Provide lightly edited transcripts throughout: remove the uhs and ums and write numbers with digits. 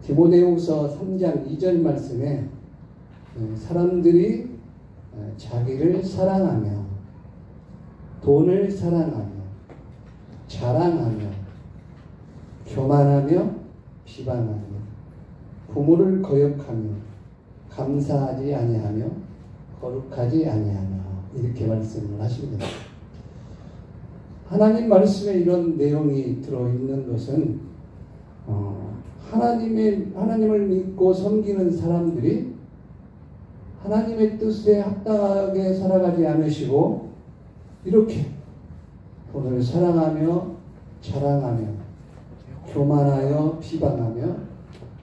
디모데후서 3장 2절 말씀에 사람들이 자기를 사랑하며 돈을 사랑하며 자랑하며 교만하며 비방하며 부모를 거역하며 감사하지 아니하며 거룩하지 아니하며 이렇게 말씀을 하십니다. 하나님 말씀에 이런 내용이 들어있는 것은 하나님을 믿고 섬기는 사람들이 하나님의 뜻에 합당하게 살아가지 않으시고 이렇게 돈을 사랑하며 자랑하며 교만하여 비방하며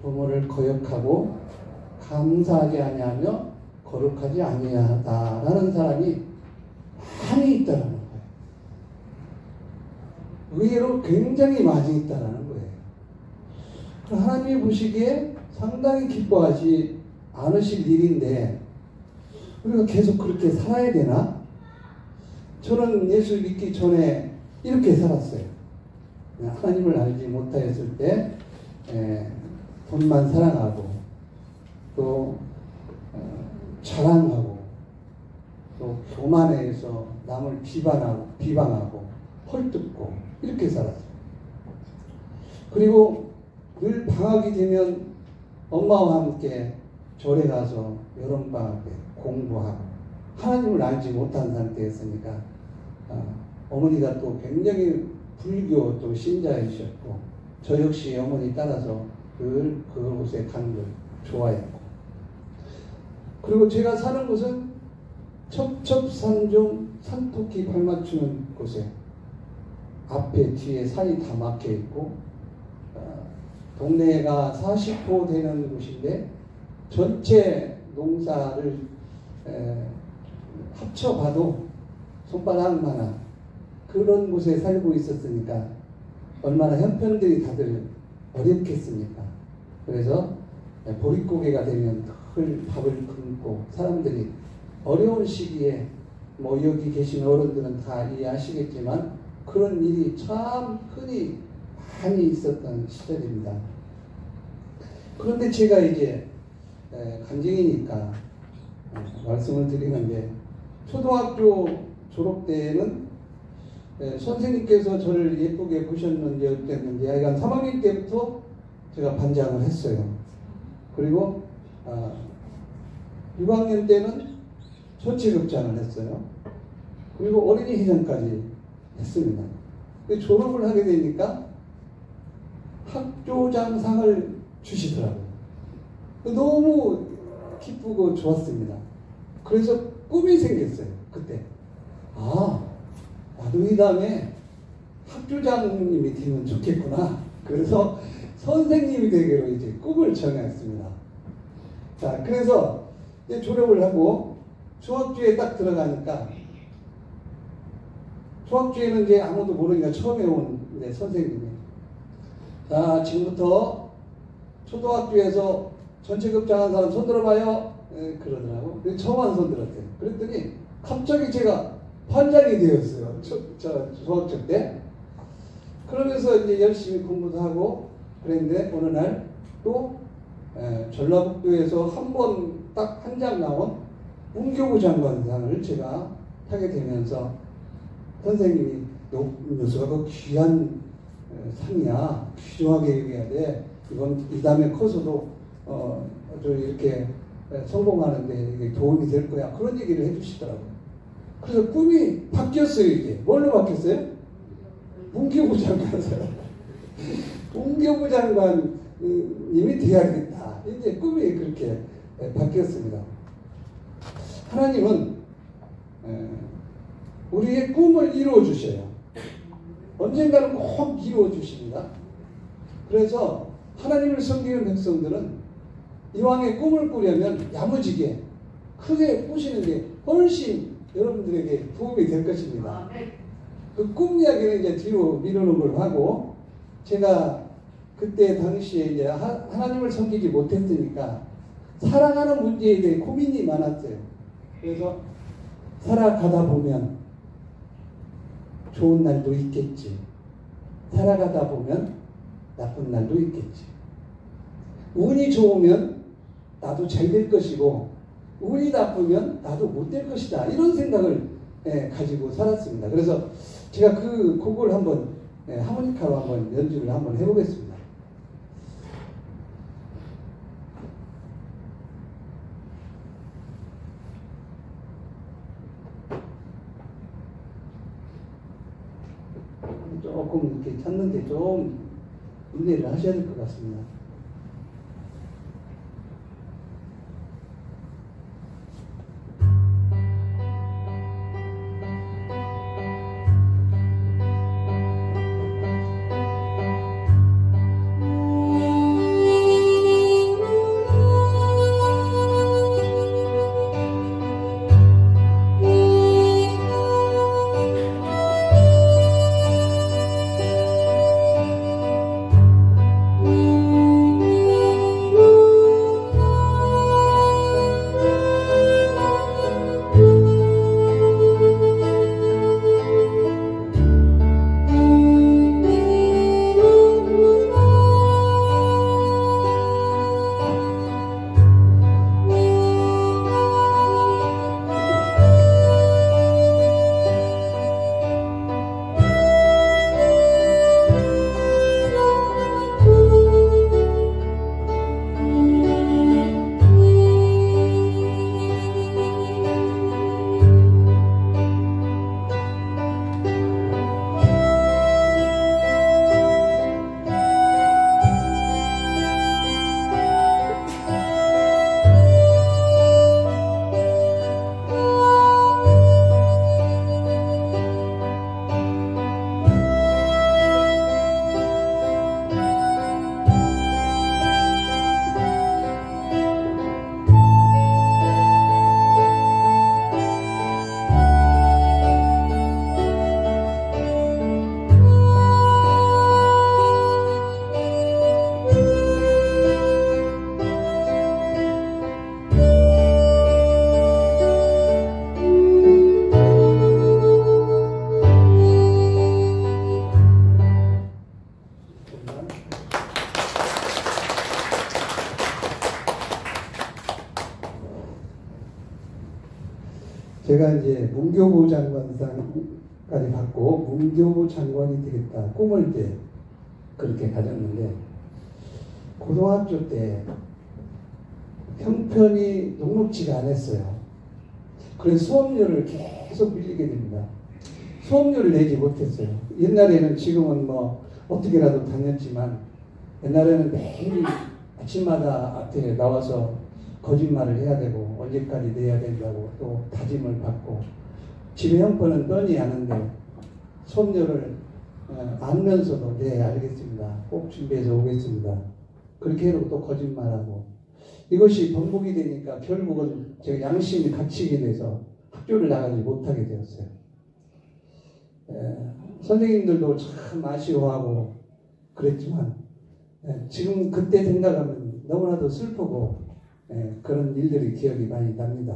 부모를 거역하고 감사하지 아니하며 거룩하지 아니하다라는 사람이 많이 있다는 거예요. 의외로 굉장히 많이 있다는 거예요. 하나님이 보시기에 상당히 기뻐하지 않으실 일인데 우리가 계속 그렇게 살아야 되나? 저는 예수 믿기 전에 이렇게 살았어요. 하나님을 알지 못하였을 때 돈만 사랑하고 또 자랑하고 또 교만해서 남을 비방하고 헐뜯고 이렇게 살았어요. 그리고 늘 방학이 되면 엄마와 함께 절에 가서 여름방학에 공부하고 하나님을 알지 못한 상태였으니까 어머니가 또 굉장히 불교 또 신자이셨고 저 역시 어머니 따라서 늘 그곳에 간 걸 좋아했고 그리고 제가 사는 곳은 첩첩산중 산토끼 발맞추는 곳에 앞에 뒤에 산이 다 막혀 있고 동네가 40호 되는 곳인데 전체 농사를 합쳐봐도 손바닥만한 그런 곳에 살고 있었으니까 얼마나 형편들이 다들 어렵겠습니까? 그래서 보릿고개가 되면 늘 밥을 굶고 사람들이 어려운 시기에 뭐 여기 계신 어른들은 다 이해하시겠지만 그런 일이 참 흔히 많이 있었던 시절입니다. 그런데 제가 이제 간증이니까 말씀을 드리는데 초등학교 졸업 때는 선생님께서 저를 예쁘게 보셨는지 어땠는지 하여간 3학년 때부터 제가 반장을 했어요. 그리고 6학년 때는 전체급장을 했어요. 그리고 어린이 회장까지 했습니다. 졸업을 하게 되니까 학교장상을 주시더라고요. 너무 기쁘고 좋았습니다. 그래서 꿈이 생겼어요. 그때 나도 이 다음에 학교장님이 되면 좋겠구나. 그래서 선생님이 되기로 이제 꿈을 정했습니다. 자, 그래서 이제 졸업을 하고 중학교에 딱 들어가니까 중학교에는 이제 아무도 모르니까 처음에 온 이제 선생님이 자, 지금부터 초등학교에서 전체급장한 사람 손 들어봐요. 그러더라고. 처음 손 들었대요. 그랬더니 갑자기 제가 반장이 되었어요. 중학교 때. 그러면서 이제 열심히 공부도 하고 그랬는데 어느 날 또 전라북도에서 한 번 딱 한 장 나온 문교부 장관상을 제가 타게 되면서 선생님이 너 녀석아 그 귀한 상이야. 귀중하게 여겨야 돼. 이건 이 다음에 커서도 이렇게 성공하는데 이게 도움이 될 거야. 그런 얘기를 해주시더라고요. 그래서 꿈이 바뀌었어요. 이게 뭘로 바뀌었어요? 문교부 장관상. 문교부 장관님이 돼야겠다. 이제 꿈이 그렇게 바뀌었습니다. 하나님은 우리의 꿈을 이루어 주셔요. 언젠가는 꼭 이루어 주십니다. 그래서 하나님을 섬기는 백성들은 이왕에 꿈을 꾸려면 야무지게 크게 꾸시는 게 훨씬 여러분들에게 도움이 될 것입니다. 그 꿈 이야기는 이제 뒤로 미루는 걸 하고 제가 그때 당시에 이제 하나님을 섬기지 못했으니까 살아가는 문제에 대해 고민이 많았어요. 그래서 살아가다 보면 좋은 날도 있겠지. 살아가다 보면 나쁜 날도 있겠지. 운이 좋으면 나도 잘 될 것이고 운이 나쁘면 나도 못 될 것이다. 이런 생각을 가지고 살았습니다. 그래서 제가 그 곡을 한번 하모니카로 한번 연주를 한번 해보겠습니다. 조금 이렇게 찾는데 좀 인내를 하셔야 될 것 같습니다. 제가 이제 문교부 장관상까지 받고 문교부 장관이 되겠다 꿈을 이제 그렇게 가졌는데, 고등학교 때 형편이 녹록지가 않았어요. 그래서 수업료를 계속 밀리게 됩니다. 수업료를 내지 못했어요. 옛날에는, 지금은 뭐 어떻게라도 다녔지만 옛날에는 매일 아침마다 앞에 나와서 거짓말을 해야 되고 언제까지 내야 된다고 또 다짐을 받고, 집에 형편은 뻔히 아는데 수업료를 알면서도 네 알겠습니다, 꼭 준비해서 오겠습니다, 그렇게 해놓고 또 거짓말하고, 이것이 반복이 되니까 결국은 제가 양심이 갇히게 돼서 학교를 나가지 못하게 되었어요. 선생님들도 참 아쉬워하고 그랬지만 지금 그때 생각하면 너무나도 슬프고 그런 일들이 기억이 많이 납니다.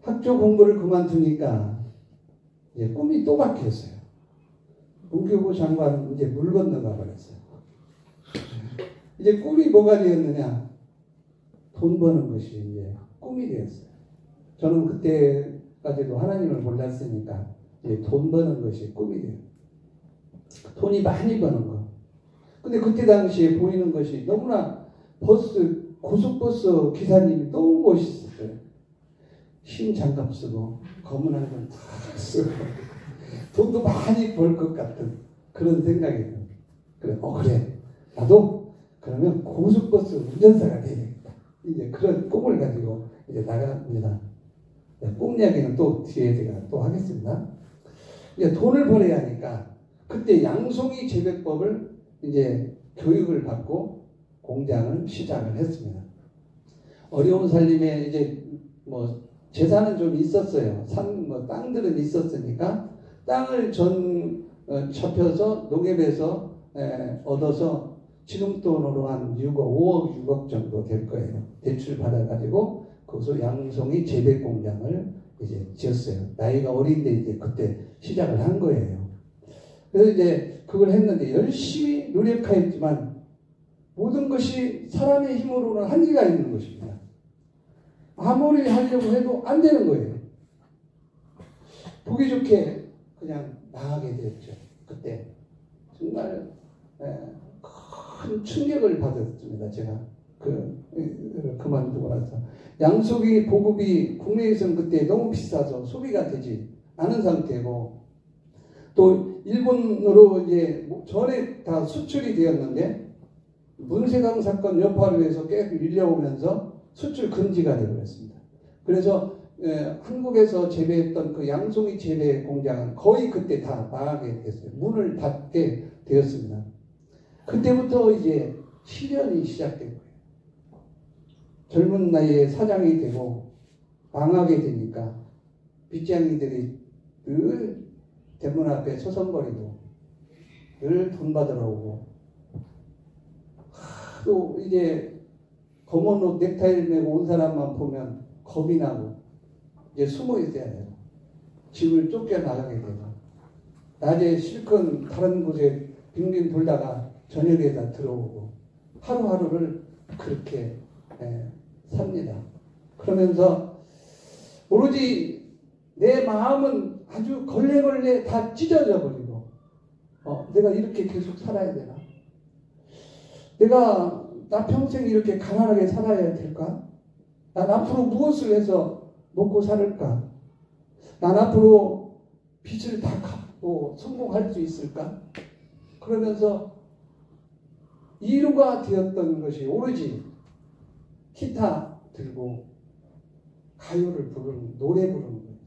학교 공부를 그만두니까 이제 꿈이 또 바뀌었어요. 문교부 장관 이제 물 건너가 버렸어요. 이제 꿈이 뭐가 되었느냐? 돈 버는 것이 이제 꿈이 되었어요. 저는 그때까지도 하나님을 몰랐으니까 이제 돈 버는 것이 꿈이 돼요. 돈이 많이 버는 거. 근데 그때 당시에 보이는 것이 너무나 고속버스 기사님이 너무 멋있었어요. 흰 장갑 쓰고 검은 안경 다 쓰고 돈도 많이 벌 것 같은 그런 생각이 들어요. 그래 나도 그러면 고속버스 운전사가 되겠다. 이제 그런 꿈을 가지고 이제 나갑니다. 꿈 이야기는 또 뒤에 제가 또 하겠습니다. 이제 돈을 벌어야 하니까 그때 양송이 재배법을 이제 교육을 받고 공장을 시작을 했습니다. 어려운 살림에 이제 뭐 재산은 좀 있었어요. 땅들은 있었으니까 땅을 접혀서 농협에서 얻어서 지금 돈으로 한 5억 6억 정도 될 거예요. 대출 받아가지고 거기서 양송이 재배 공장을 이제 지었어요. 나이가 어린데 이제 그때 시작을 한 거예요. 그래서 이제 그걸 했는데 열심히 노력하였지만 모든 것이 사람의 힘으로는 한계가 있는 것입니다. 아무리 하려고 해도 안 되는 거예요. 보기 좋게 그냥 나가게 되었죠. 그때 정말 큰 충격을 받았습니다. 제가 그만두고 나서 양소비 보급이 국내에서는 그때 너무 비싸서 소비가 되지 않은 상태고, 또 일본으로 이제 전에 다 수출이 되었는데 문세강 사건 여파로 해서 계속 밀려오면서 수출 금지가 되어버렸습니다. 그래서 한국에서 재배했던 그 양송이 재배 공장은 거의 그때 다 망하게 됐어요. 문을 닫게 되었습니다. 그때부터 이제 시련이 시작된 거예요. 젊은 나이에 사장이 되고 망하게 되니까 빚쟁이들이 늘 대문 앞에 서성거리고 늘 돈 받으러 오고, 또 이제 검은 옷 넥타이를 메고 온 사람만 보면 겁이 나고 이제 숨어 있어야 돼요. 집을 쫓겨나가게 되고, 낮에 실컷 다른 곳에 빙빙 돌다가 저녁에 다 들어오고, 하루하루를 그렇게 삽니다. 그러면서 오로지 내 마음은 아주 걸레걸레 다 찢어져 버리고, 내가 이렇게 계속 살아야 되나? 나 평생 이렇게 가난하게 살아야 될까? 난 앞으로 무엇을 해서 먹고 살을까? 난 앞으로 빚을 다 갚고 성공할 수 있을까? 그러면서 이루가 되었던 것이 오로지 기타 들고 가요를 부르는, 노래 부르는 거예요.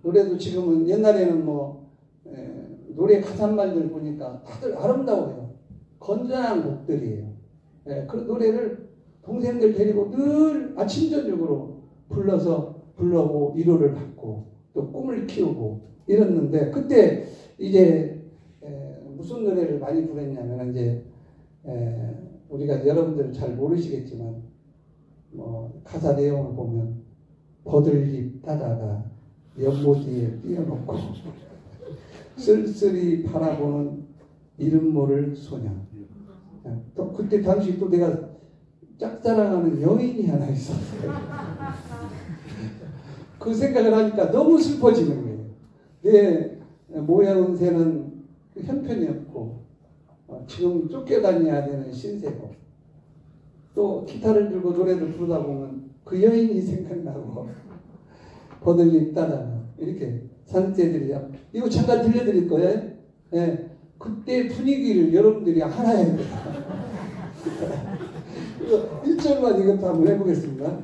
노래도 지금은, 옛날에는 노래 가사말들 보니까 다들 아름다워요. 건전한 곡들이에요. 그런 노래를 동생들 데리고 늘 아침 저녁으로 불러고 위로를 받고 또 꿈을 키우고 이랬는데, 그때 이제 무슨 노래를 많이 부르냐면, 이제 우리가 여러분들 잘 모르시겠지만 가사 내용을 보면 버들잎 따다가 연못 위에 띄워놓고 쓸쓸히 바라보는 이름 모를 소녀. 또 그때 당시 또 내가 짝사랑하는 여인이 하나 있었어요. 그 생각을 하니까 너무 슬퍼지는 거예요. 내 모여온 새는 형편이었고 지금 쫓겨다녀야 되는 신세고, 또 기타를 들고 노래를 부르다 보면 그 여인이 생각나고 버들잎 따다가 이렇게 산새들이, 이거 잠깐 들려드릴 거예요. 그때 분위기를 여러분들이 알아야 돼요. 1절만 이것도 한번 해보겠습니다.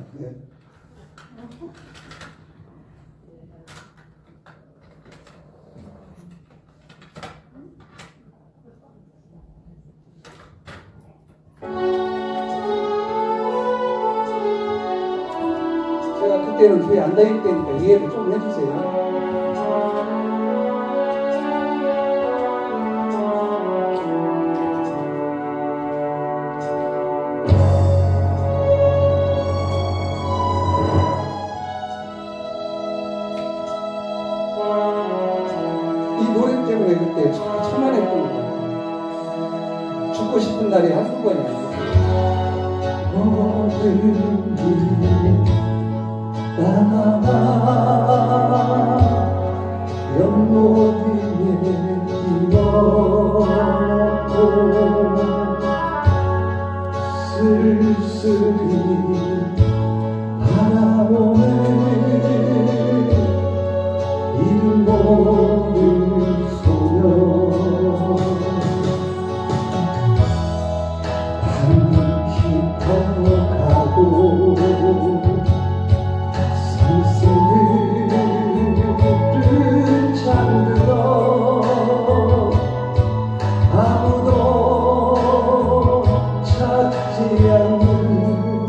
제가 그때는 교회 안 다닐 때니까 이해를 좀 해주세요. 그때 참만했던 것 같아요. 죽고 싶은 날이 한두 번이 아니에요. 연못 위에 띄워놓고 쓸쓸히 바라보는 이름 모를 아무도 찾지 않는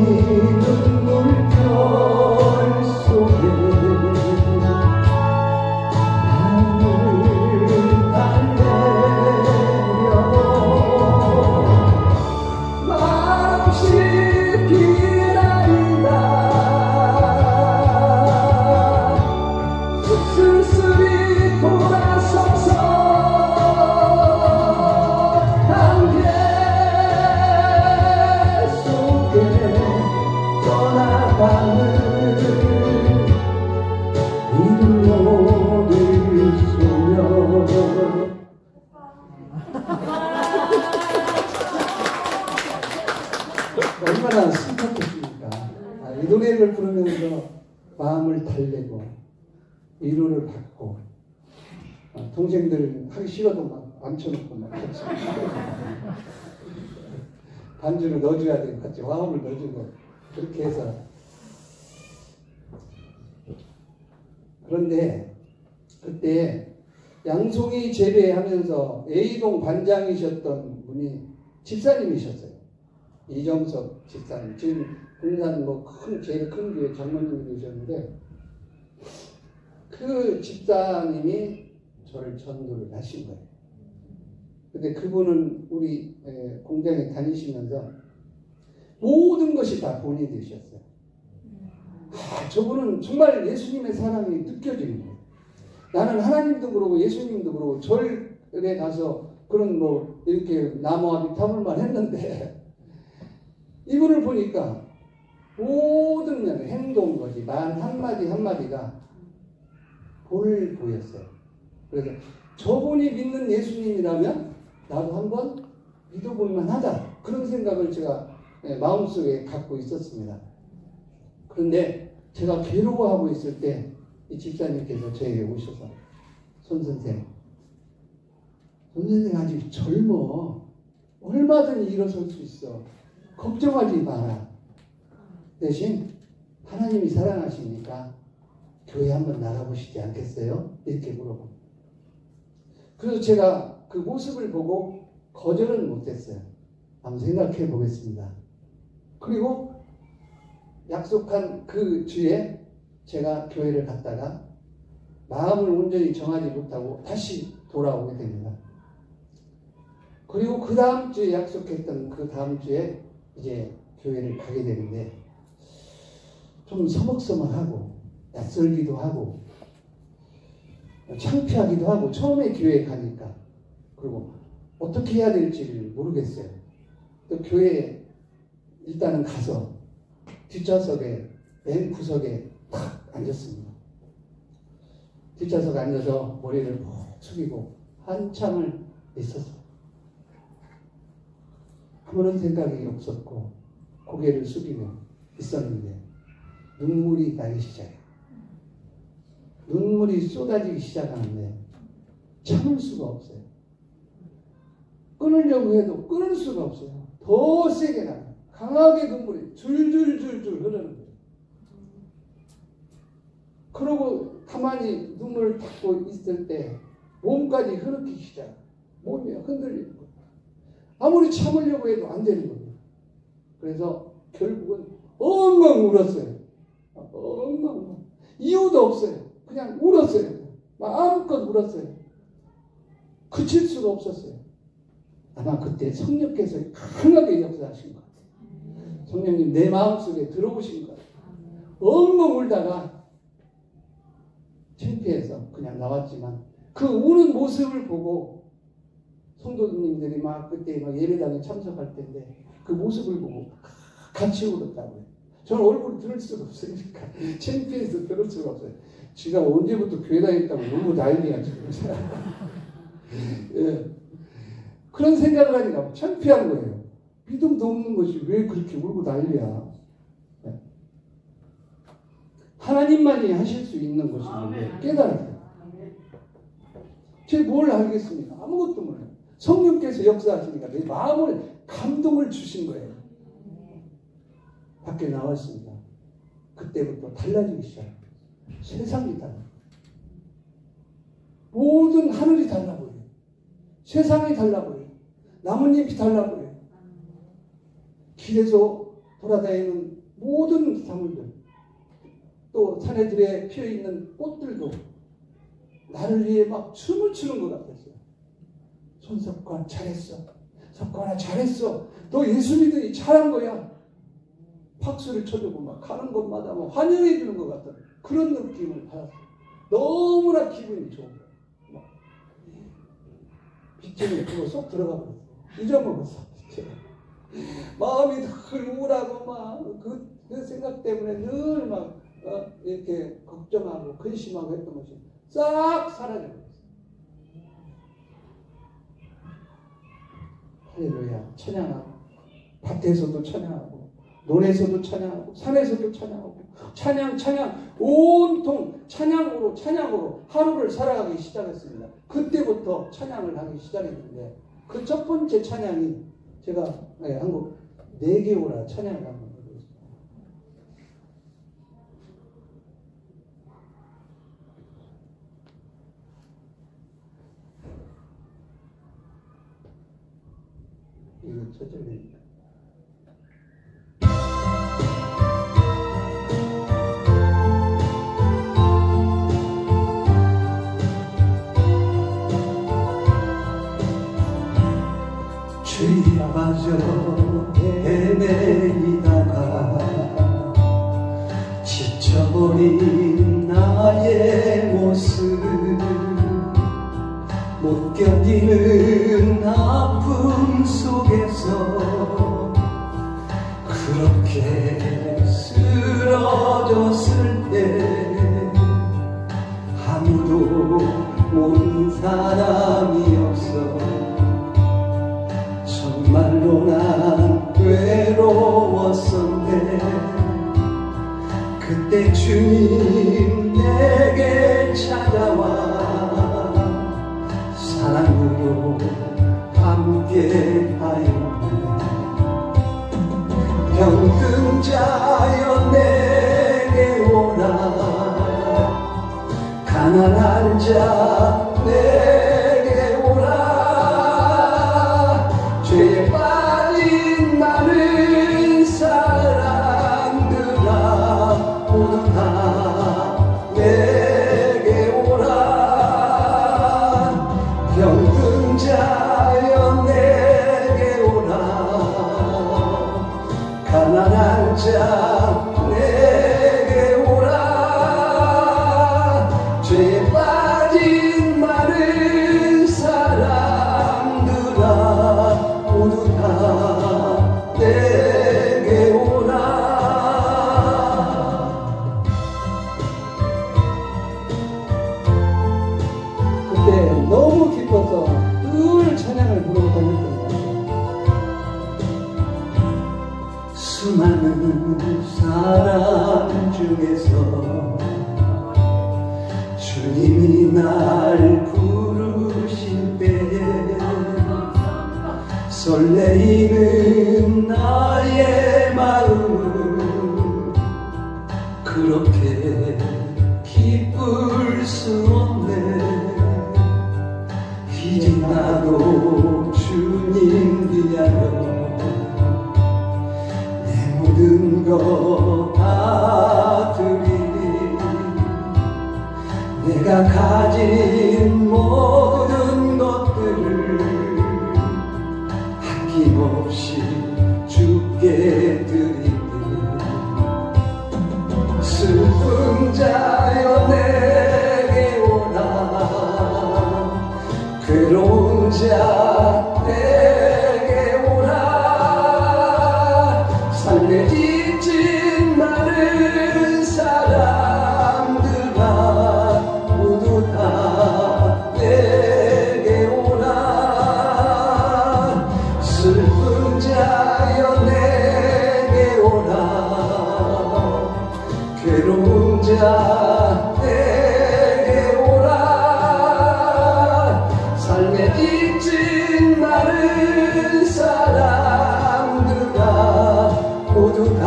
눈물결 속에 나를 달래려고 말없이 기다린다. 쓸쓸히 돌아서서 안개 속에 떠나가는 이름을 쏘며. 얼마나 슬펐겠습니까? 이 노래를 부르면서 마음을 달래고 위로를 받고, 동생들 하기 싫어도 막 앉혀놓고 막 같이 반주를 넣어줘야 되고 같이 화음을 넣어주고 그렇게 해서. 그런데 그때 양송이 재배하면서 A동 반장이셨던 분이 집사님이셨어요. 이정석 집사님. 지금 군산 제일 큰 교회 장로님이 되셨는데, 그 집사님이 저를 전도를 하신 거예요. 근데 그분은 우리 공장에 다니시면서 모든 것이 다 본이 되셨어요. 저분은 정말 예수님의 사랑이 느껴지는 거예요. 나는 하나님도 그러고 예수님도 그러고 절에 가서 그런 이렇게 나무와 비타물만 했는데, 이분을 보니까 모든 행동거지 말 한마디 한마디가 본을 보였어요. 그래서 저분이 믿는 예수님이라면 나도 한번 믿어볼만 하다, 그런 생각을 제가 마음속에 갖고 있었습니다. 그런데 제가 괴로워하고 있을 때 이 집사님께서 저에게 오셔서, 손 선생 아직 젊어. 얼마든지 일어설 수 있어. 걱정하지 마라. 대신 하나님이 사랑하시니까 교회 한번 나가보시지 않겠어요? 이렇게 물어보고. 그래서 제가 그 모습을 보고 거절은 못했어요. 한번 생각해 보겠습니다. 그리고 약속한 그 주에 제가 교회를 갔다가 마음을 온전히 정하지 못하고 다시 돌아오게 됩니다. 그리고 그 다음 주에 약속했던 그 다음 주에 이제 교회를 가게 되는데, 좀 서먹서먹하고 낯설기도 하고 창피하기도 하고, 처음에 교회에 가니까. 그리고 어떻게 해야 될지를 모르겠어요. 또 교회에 일단은 가서 뒷좌석에 맨 구석에 탁 앉았습니다. 뒷좌석에 앉아서 머리를 푹 숙이고 한참을 있었어요. 아무런 생각이 없었고 고개를 숙이며 있었는데 눈물이 나기 시작해요. 눈물이 쏟아지기 시작하는데 참을 수가 없어요. 끊으려고 해도 끊을 수가 없어요. 더 세게 나요. 강하게 눈물이 줄줄줄줄 흐르는 거예요. 그러고 가만히 눈물을 닦고 있을 때 몸까지 흐르기 시작. 몸이 흔들리는 거예요. 아무리 참으려고 해도 안 되는 거예요. 그래서 결국은 엉엉 울었어요. 엉엉. 이유도 없어요. 그냥 울었어요. 마음껏 울었어요. 그칠 수가 없었어요. 아마 그때 성령께서 강하게 역사하신 것 같아요. 성령님 내 마음속에 들어오신 것 같아요. 엉엉 울다가 창피해서 그냥 나왔지만, 그 우는 모습을 보고 성도님들이 막 그때 막 예배당에 참석할 때인데 그 모습을 보고 같이 울었다고요. 저는 얼굴을 들을 수가 없으니까 창피해서 들을 수가 없어요. 지가 언제부터 교회 다녔다고 너무 난리야 지금. 예. 그런 생각을 하니까 창피한 거예요. 믿음도 없는 것이 왜 그렇게 울고 난리야. 예. 하나님만이 하실 수 있는 것인데 깨달았어요. 제가 뭘 알겠습니까? 아무것도 몰라요. 성령께서 역사하시니까 내 마음을 감동을 주신 거예요. 밖에 나왔습니다. 그때부터 달라지기 시작해요. 세상이 달라요. 모든 하늘이 달라버려요. 세상이 달라버려요. 나뭇잎이 달라버려요. 길에서 돌아다니는 모든 사물들, 또 산에들에 피어있는 꽃들도 나를 위해 막 춤을 추는 것 같았어요. 손석관 잘했어. 석관아 잘했어. 너 예수 믿으니 잘한 거야. 박수를 쳐주고 막 가는 곳마다 막 환영해 주는 것 같은 그런 느낌을 받았어요. 너무나 기분이 좋은 거예요. 막 빗줄이 그거 쏙 들어가 버렸어요. 잊어먹었어. 마음이 늘 우울하고 막 그 생각 때문에 늘 막 이렇게 걱정하고 근심하고 했던 것이 싹 사라져버렸어요. 할렐루야. 찬양하고 밭에서도 찬양하고 논에서도 찬양하고 산에서도 찬양하고 찬양 온통 찬양으로 하루를 살아가기 시작했습니다. 그때부터 찬양을 하기 시작했는데 그 첫 번째 찬양이 제가 한국 내게오라 찬양을 한번 해보겠습니다. 이거 저절입니다. 죄에 빠져 헤매이다가 지쳐버린 나의 모습 못 견디는 아픔 속에서 그렇게 쓰러졌을 때 아무도 온 사람이 없어 정말로 난 외로웠었네. 그때 주님 내게 찾아와 사랑으로 함께 하였네. 병든 자여 내게 오라 가난한 자 내게 오라 죄에 빠진 많은 사람들아 모두 다 내게 오라 병든 자여 내게 오라 가난한 자 내게 오라 죄에 빠진 많은 사람들아 모두 다 내게 오라. 그때 너무 기뻐서 늘 찬양을 부르고 다녔던 것 같아요. 수많은 사람 중에서 주님이 날 부르실 때에 설레이는 나의 마음은 그렇게 기쁠 수 없네. 이제 나도 주님 위하여 내 모든 것 다 드리니 내가 가진 모든 것들을 아낌없이 주께 드리니 슬픈 자여 내게 오라 괴로운 자 내게 오라 삶에 지친 많은 사람들아 모두 다 내게 오라 슬픈 자여 내게 오라 괴로운 자 내게 오라 삶에 지친 많은 사람들아 모두 다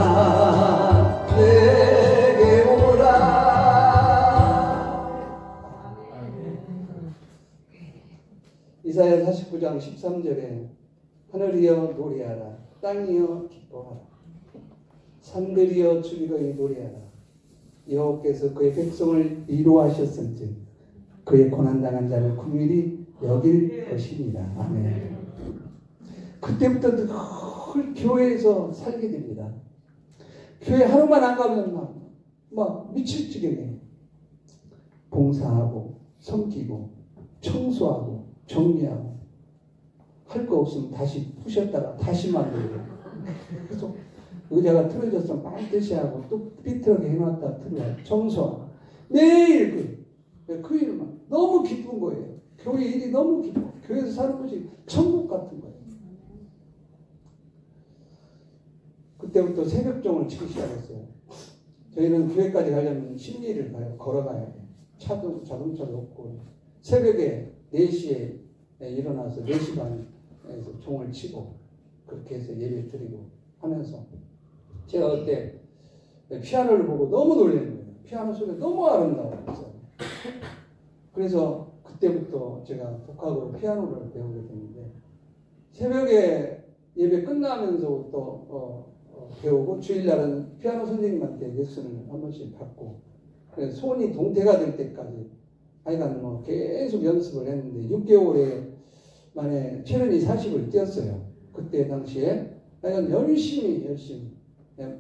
내게 오라. 이사야 49장 13절에 하늘이여 노래하라 땅이여 기뻐하라 산들이여 주리로이 노래하라. 여호와께서 그의 백성을 위로하셨은즉 그의 고난당한 자를 긍휼히 여길 것입니다. 아멘. 그때부터 늘 교회에서 살게 됩니다. 교회 하루만 안 가면 막 미칠 지경에 봉사하고 섬기고 청소하고 정리하고 할 거 없으면 다시 부셨다가 다시 만들고 계속 의자가 틀어졌으면 반드시 하고 또 삐뚤하게 해놨다 틀어요. 청소하고 매일 그 일만 너무 기쁜 거예요. 교회 일이 너무 기뻐. 교회에서 사는 것이 천국 같은 거예요. 그때부터 새벽종을 치기 시작했어요. 저희는 교회까지 가려면 심리를 가요. 걸어가야 돼. 자동차도 없고 새벽에 4시에 일어나서 4시 반에서 종을 치고 그렇게 해서 예배 드리고 하면서 제가 그때 피아노를 보고 너무 놀라는 거예요. 피아노 소리가 너무 아름다워요. 그래서 그때부터 제가 독학으로 피아노를 배우게 됐는데 새벽에 예배 끝나면서부터 배우고 주일날은 피아노 선생님한테 레슨을 한 번씩 받고 그래서 손이 동태가 될 때까지 하여간 뭐 계속 연습을 했는데 6개월에 만에 체르니 40을 뛰었어요. 그때 당시에 하여간 열심히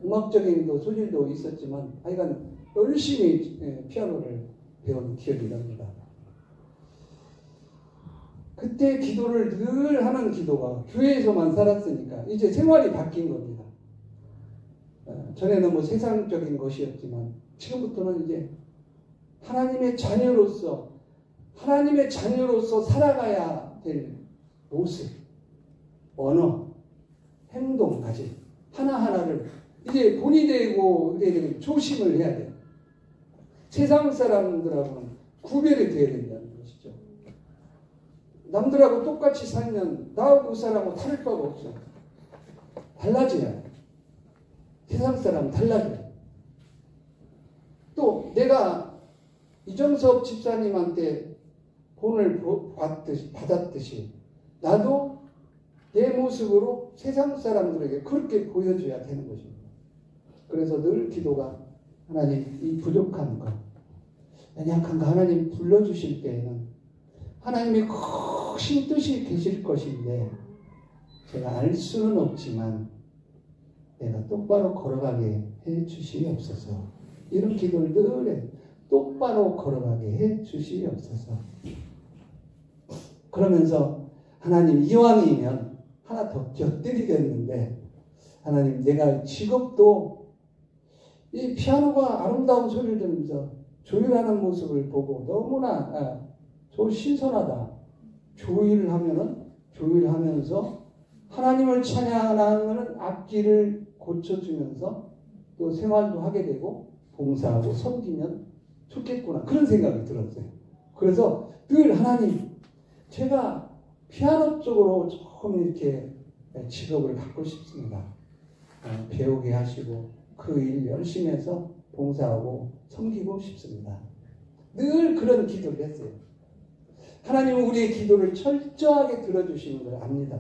음악적인 소질도 있었지만 하여간 열심히 피아노를 배운 기억이 납니다. 그때 기도를 늘 하는 기도가 교회에서만 살았으니까 이제 생활이 바뀐 겁니다. 전에는 뭐 세상적인 것이었지만 지금부터는 이제 하나님의 자녀로서 살아가야 될 모습, 언어, 행동까지 하나하나를 이제 본이 되고 조심을 해야 돼요. 세상 사람들하고는 구별이 돼야 된다는 것이죠. 남들하고 똑같이 살면 나하고 그 사람하고 다를 바가 없어요. 달라져야 돼. 세상 사람은 달라져요. 또 내가 이정섭 집사님한테 본을 받았듯이 나도 내 모습으로 세상 사람들에게 그렇게 보여줘야 되는 것입니다. 그래서 늘 기도가 하나님 이 부족한 것, 연약한 거 하나님 불러주실 때에는 하나님이 크신 뜻이 계실 것인데 제가 알 수는 없지만 내가 똑바로 걸어가게 해 주시옵소서. 이런 기도를 늘 해. 똑바로 걸어가게 해 주시옵소서. 그러면서 하나님 이왕이면 하나 더 곁들이겠는데 하나님 내가 직업도 이 피아노가 아름다운 소리를 들으면서 조율하는 모습을 보고 너무나 신선하다. 조율하면서 하나님을 찬양하는 악기를 고쳐주면서 또 생활도 하게 되고 봉사하고 섬기면 좋겠구나. 그런 생각이 들었어요. 그래서 늘 하나님 제가 피아노 쪽으로 조금 이렇게 직업을 갖고 싶습니다. 배우게 하시고 그 일 열심히 해서 봉사하고 섬기고 싶습니다. 늘 그런 기도를 했어요. 하나님은 우리의 기도를 철저하게 들어주시는 걸 압니다.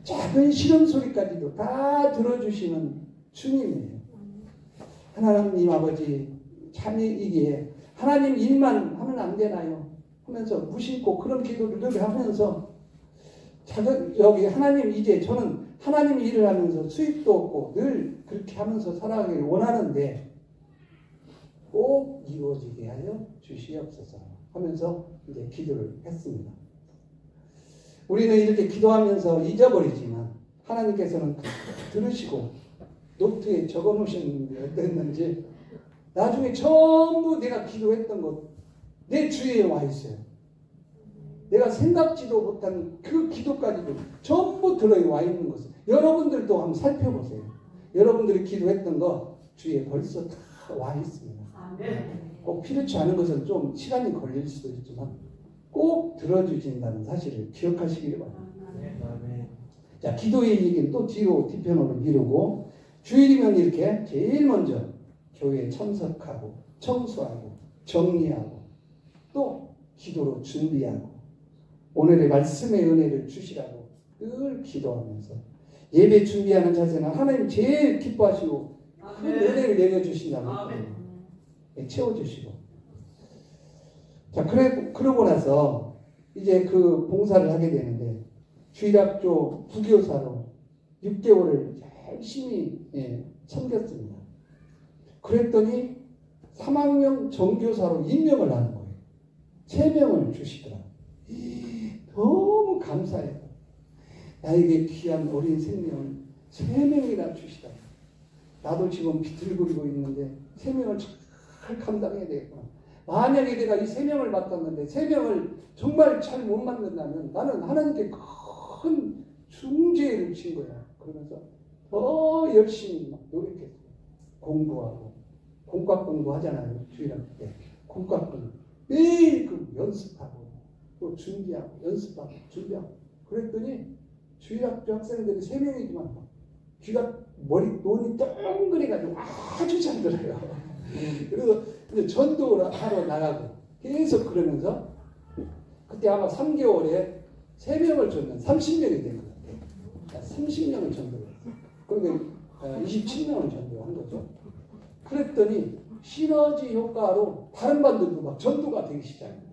작은 시름 소리까지도 다 들어주시는 주님이에요. 하나님 아버지 찬이기에 하나님 일만 하면 안 되나요? 하면서 무심코 그런 기도를 늘 하면서 여기 하나님 이제 저는 하나님 일을 하면서 수입도 없고 늘 그렇게 하면서 살아가길 원하는데 꼭 이루어지게 하여 주시옵소서 하면서 이제 기도를 했습니다. 우리는 이렇게 기도하면서 잊어버리지만 하나님께서는 들으시고 노트에 적어 놓으셨는데 어땠는지 나중에 전부 내가 기도했던 것 내 주위에 와 있어요. 내가 생각지도 못한 그 기도까지도 전부 들어와 있는 것을 여러분들도 한번 살펴보세요. 여러분들이 기도했던 거 주위에 벌써 다 와 있습니다. 꼭 필요치 않은 것은 좀 시간이 걸릴 수도 있지만 꼭 들어주신다는 사실을 기억하시기를 바랍니다. 자, 기도의 얘기는 또 뒤편으로 미루고 주일이면 이렇게 제일 먼저 교회에 참석하고 청소하고 정리하고 또 기도로 준비하고 오늘의 말씀의 은혜를 주시라고 늘 기도하면서 예배 준비하는 자세는 하나님 제일 기뻐하시고 큰 은혜를 내려주신다고 아멘. 예, 채워주시고. 자, 그러고 나서 이제 그 봉사를 하게 되는데 주일학교 부교사로 6개월을 열심히 섬겼습니다. 그랬더니 3학년 정교사로 임명을 하는 거예요. 3명을 주시더라고요. 너무 감사해요. 나에게 귀한 어린 생명을 3명이나 주시다. 나도 지금 비틀거리고 있는데 3명을 잘 감당해야 되겠구나. 만약에 내가 이 3명을 맡았는데 3명을 정말 잘 못 만든다면 나는 하나님께 큰 중죄를 진 거야. 그러면서 더 열심히 막 노력했어요. 공부하고 공과 공부 하잖아요. 주일학교 때 공과 공부 매일 그 연습하고 또 준비하고 연습하고 준비하고 그랬더니 주일학교 학생들이 3명이지만 귀가 눈이 동그래가지고 아주 잘 들어요. 그래서 이제 전도를 하러 나가고 계속 그러면서 그때 아마 3개월에 3명을 줬는 30명이 된 것 같아요. 30명을 전도를 했어요. 그러니까 27명을 전도한 거죠. 그랬더니 시너지 효과로 다른 반들도 막 전도가 되기 시작해요.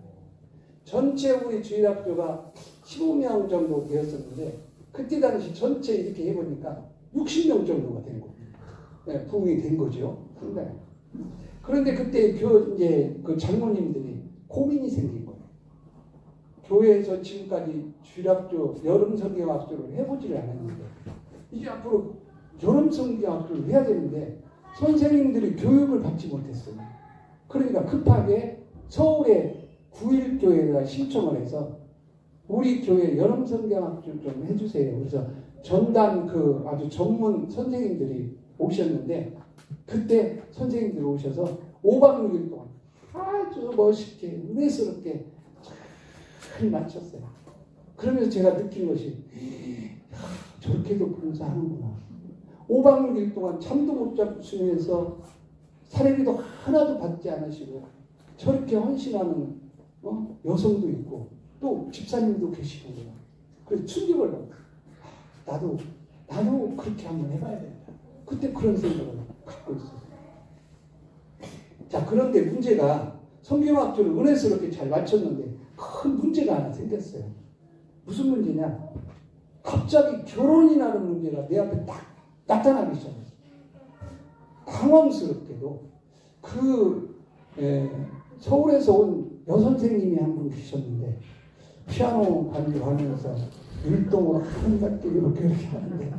전체 우리 주일학교가 15명 정도 되었었는데 그때 당시 전체 이렇게 해보니까 60명 정도가 된 거예요. 네, 부흥이 된 거죠. 상당히. 그런데 그때 이제 그 장로님들이 고민이 생긴 거예요. 교회에서 지금까지 주일학교 여름 성경학교를 해보지를 않았는데 이제 앞으로 여름 성경학교를 해야 되는데 선생님들이 교육을 받지 못했어요. 그러니까 급하게 서울의 9.1교회가 신청을 해서 우리 교회 여름 성경학교 좀 해주세요. 그래서 전담 그 아주 전문 선생님들이 오셨는데 그때 선생님들이 오셔서 5박 6일 동안 아주 멋있게 은혜스럽게 잘 마쳤어요. 그러면서 제가 느낀 것이 저렇게도 봉사하는구나. 5박 6일 동안 잠도 못 잡수면서 사례비도 하나도 받지 않으시고 저렇게 헌신하는 여성도 있고 또 집사님도 계시는구나. 그래서 충격을 받고 나도 그렇게 한번 해봐야 된다. 그때 그런 생각을 갖고 있어요. 자, 그런데 문제가 성경학교를 은혜스럽게 잘 마쳤는데 큰 문제가 하나 생겼어요. 무슨 문제냐? 갑자기 결혼이라는 문제가 내 앞에 딱 나타나기 시작했어요. 당황스럽게도 서울에서 온 여선생님이 한 분 계셨는데 피아노 반주하면서 율동으로 한갑게 이렇게 하는데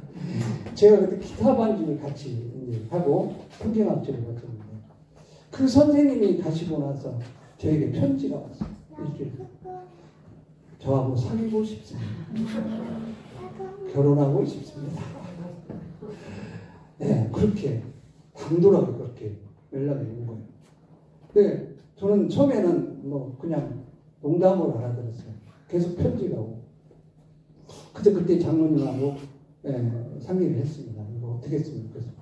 제가 그때 기타 반주를 같이 이제 하고 성경학교를 갔었는데 그 선생님이 가시고 나서 저에게 편지가 왔어요. 일주일. 저하고 사귀고 싶습니다. 결혼하고 싶습니다. 네, 그렇게 당돌하게 그렇게 연락이 온 거예요. 근데 저는 처음에는 뭐 그냥 농담으로 알아들었어요. 계속 편지가 오고. 그때 장로님하고 상의를 했습니다. 이거 어떻게 했으면 좋겠어요.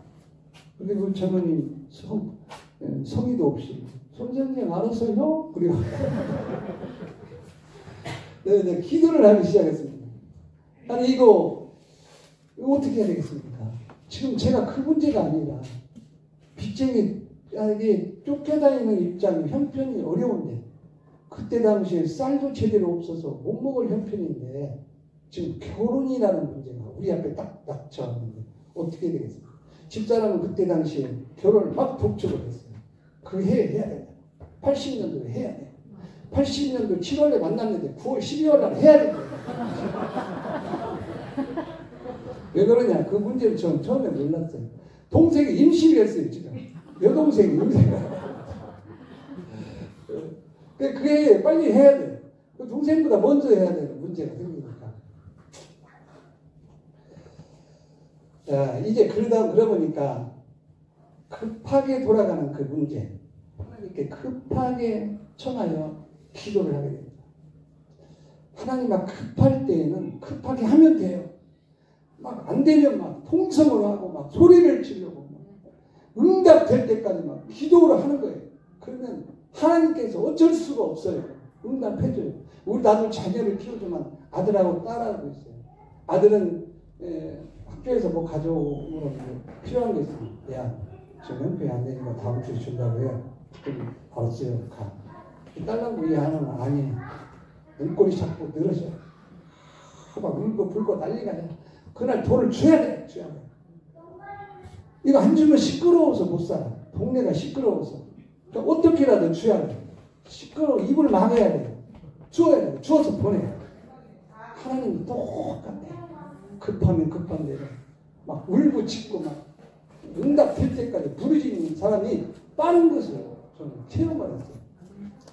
근데 그 장로님 성의도 없이 선생님 알았어요? 그리고 네, 기도를 하기 시작했습니다. 아니 이거 어떻게 해야 되겠습니까? 지금 제가 그 문제가 아니라 빚쟁이에게 쫓겨다니는 입장이 형편이 어려운데 그때 당시에 쌀도 제대로 없어서 못 먹을 형편인데 지금 결혼이라는 문제가 우리 앞에 딱 닥쳐왔는데 어떻게 되겠습니까? 집사람은 그때 당시에 결혼을 막 독촉을 했어요. 그 해야 된다. 80년도에 해야 돼. 80년도 7월에 만났는데 9월 12월 날 해야 된다. 왜 그러냐? 그 문제를 저는 처음에 몰랐어요. 동생이 임신을 했어요, 지금. 여동생이 임신을. 그게 빨리 해야 돼. 그 동생보다 먼저 해야 되는 문제가 생기니까. 자, 이제 그러다 보니까 급하게 돌아가는 그 문제. 하나님께 급하게 청하여 기도를 하게 됩니다. 하나님 막 급할 때에는 급하게 하면 돼요. 막 안 되면 막 통성을 하고 막 소리를 지르고 막 응답될 때까지 막 기도를 하는 거예요. 그러면 하나님께서 어쩔 수가 없어요. 응답해줘요. 우리 아들 자녀를 키우지만 아들하고 딸하고 있어요. 아들은 학교에서 뭐 가져오면 필요한 게 있으면 야 저 형편이 안 되니까 다음 주에 준다고 해요. 그럼 알았어요. 가. 딸랑구 이 하나는 아니. 눈꼬리 잡고 늘어져. 막 울고 불고 난리가 나. 그날 돈을 줘야 돼. 줘야 돼. 이거 안 주면 시끄러워서 못 살아. 동네가 시끄러워서. 그러니까 어떻게라도 줘야 돼. 시끄러워. 입을 막아야 돼. 줘야 돼. 주어서 보내. 하나님도 똑같아. 급하면 급한 대로. 막 울고 짖고 막 응답 될 때까지 부르짖는 사람이 빠른 것을 저는 체험을 했어요.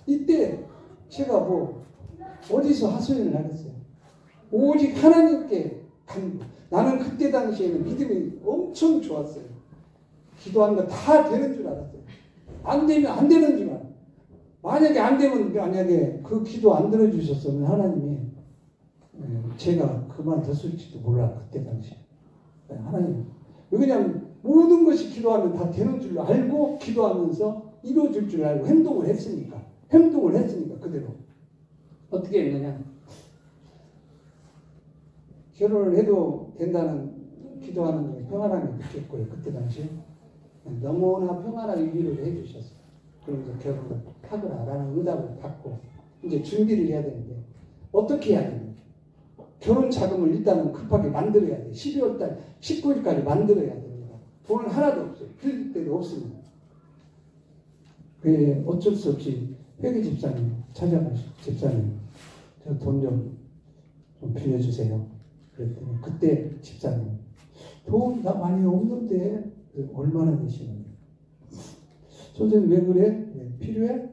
이때 제가 뭐 어디서 하소연을 하겠어요. 오직 하나님께 간구. 나는 그때 당시에는 믿음이 엄청 좋았어요. 기도하는 거 다 되는 줄 알았어요. 안 되면 안 되는 줄만. 만약에 안 되면 만약에 그 기도 안 들어주셨으면 하나님이 제가 그만뒀을지도 몰라. 그때 당시에. 하나님. 왜냐하면 모든 것이 기도하면 다 되는 줄 알고 기도하면서 이루어질 줄 알고 행동을 했으니까 그대로 어떻게 했느냐. 결혼을 해도 된다는 기도하는 게 평안함이 느꼈고요. 그때 당시에 너무나 평안하게 위로를 해주셨어요. 그러면서 결혼을 하거라라는 응답을 받고 이제 준비를 해야 되는데 어떻게 해야 되냐. 결혼 자금을 일단은 급하게 만들어야 돼. 12월달 19일까지 만들어야 됩니다. 돈은 하나도 없어요. 빌릴 데도 없습니다. 그게 어쩔 수 없이 회계 집사님 찾아가시고 집사님 저 돈 좀 빌려주세요. 그랬더니 그때 집사님 돈 나 많이 없는데 얼마나 되시는데 선생님 왜 그래? 네, 필요해?